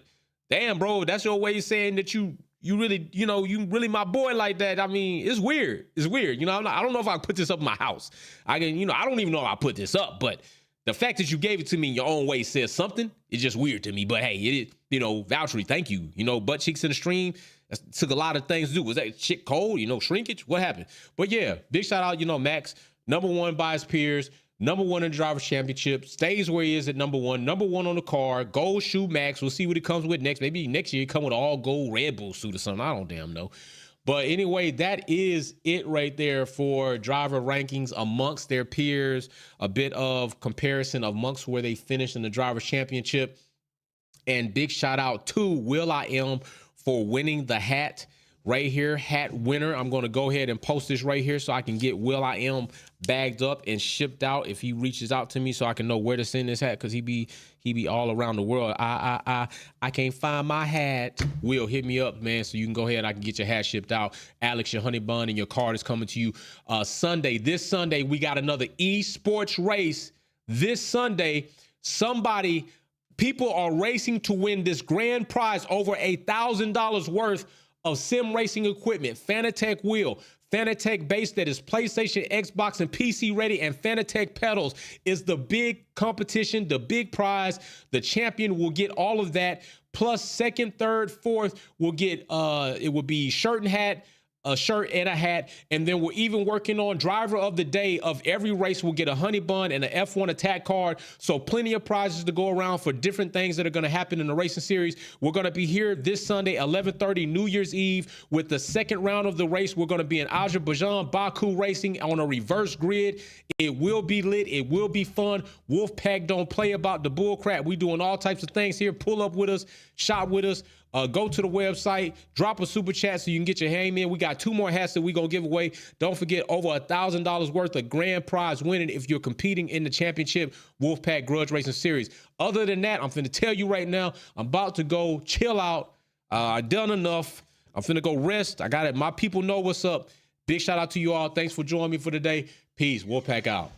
damn, bro, that's your way of saying that you really, you really my boy like that. I mean, it's weird. It's weird. I don't know if I put this up in my house. I don't even know if I put this up, but the fact that you gave it to me in your own way says something. It's just weird to me. But hey, it is, Valtteri, thank you. Butt cheeks in the stream. That took a lot of things to do. Was that shit cold? Shrinkage? What happened? But yeah, big shout out, Max, #1 by his peers. #1 in the Drivers' Championship, stays where he is at #1 on the car, gold shoe Max. We'll see what he comes with next. Maybe next year he come with an all gold Red Bull suit or something. I don't damn know. But anyway, that is it right there for driver rankings amongst their peers. A bit of comparison amongst where they finished in the Drivers' Championship. And big shout out to Will I Am for winning the hat. Right here, hat winner. I'm going to go ahead and post this right here so I can get Will I Am bagged up and shipped out if he reaches out to me so I can know where to send this hat, because he be all around the world. I can't find my hat. Will, hit me up, man, so you can go ahead. I can get your hat shipped out. Alex, your honey bun and your card is coming to you Sunday. This Sunday, we got another esports race. This Sunday, people are racing to win this grand prize, over $1,000 worth of sim racing equipment. Fanatec wheel, Fanatec base that is PlayStation, Xbox, and PC ready, and Fanatec pedals is the big competition, the big prize. The champion will get all of that, plus second, third, fourth will get, it will be shirt and hat, a shirt and a hat, and then we're even working on driver of the day of every race. We'll get a honey bun and an F1 attack card, so plenty of prizes to go around for different things that are going to happen in the racing series. We're going to be here this Sunday, 11:30, New Year's Eve, with the second round of the race. We're going to be in Azerbaijan, Baku racing on a reverse grid. It will be lit. It will be fun. Wolfpack don't play about the bull crap. We doing all types of things here. Pull up with us, shop with us. Go to the website, drop a super chat so you can get your hand in. We got 2 more hats that we're going to give away. Don't forget, over $1,000 worth of grand prize winning if you're competing in the championship Wolfpack Grudge Racing Series. Other than that, I'm finna tell you right now, I'm about to go chill out. I done enough. I'm finna go rest. I got it. My people know what's up. Big shout out to you all. Thanks for joining me for today. Peace. Wolfpack out.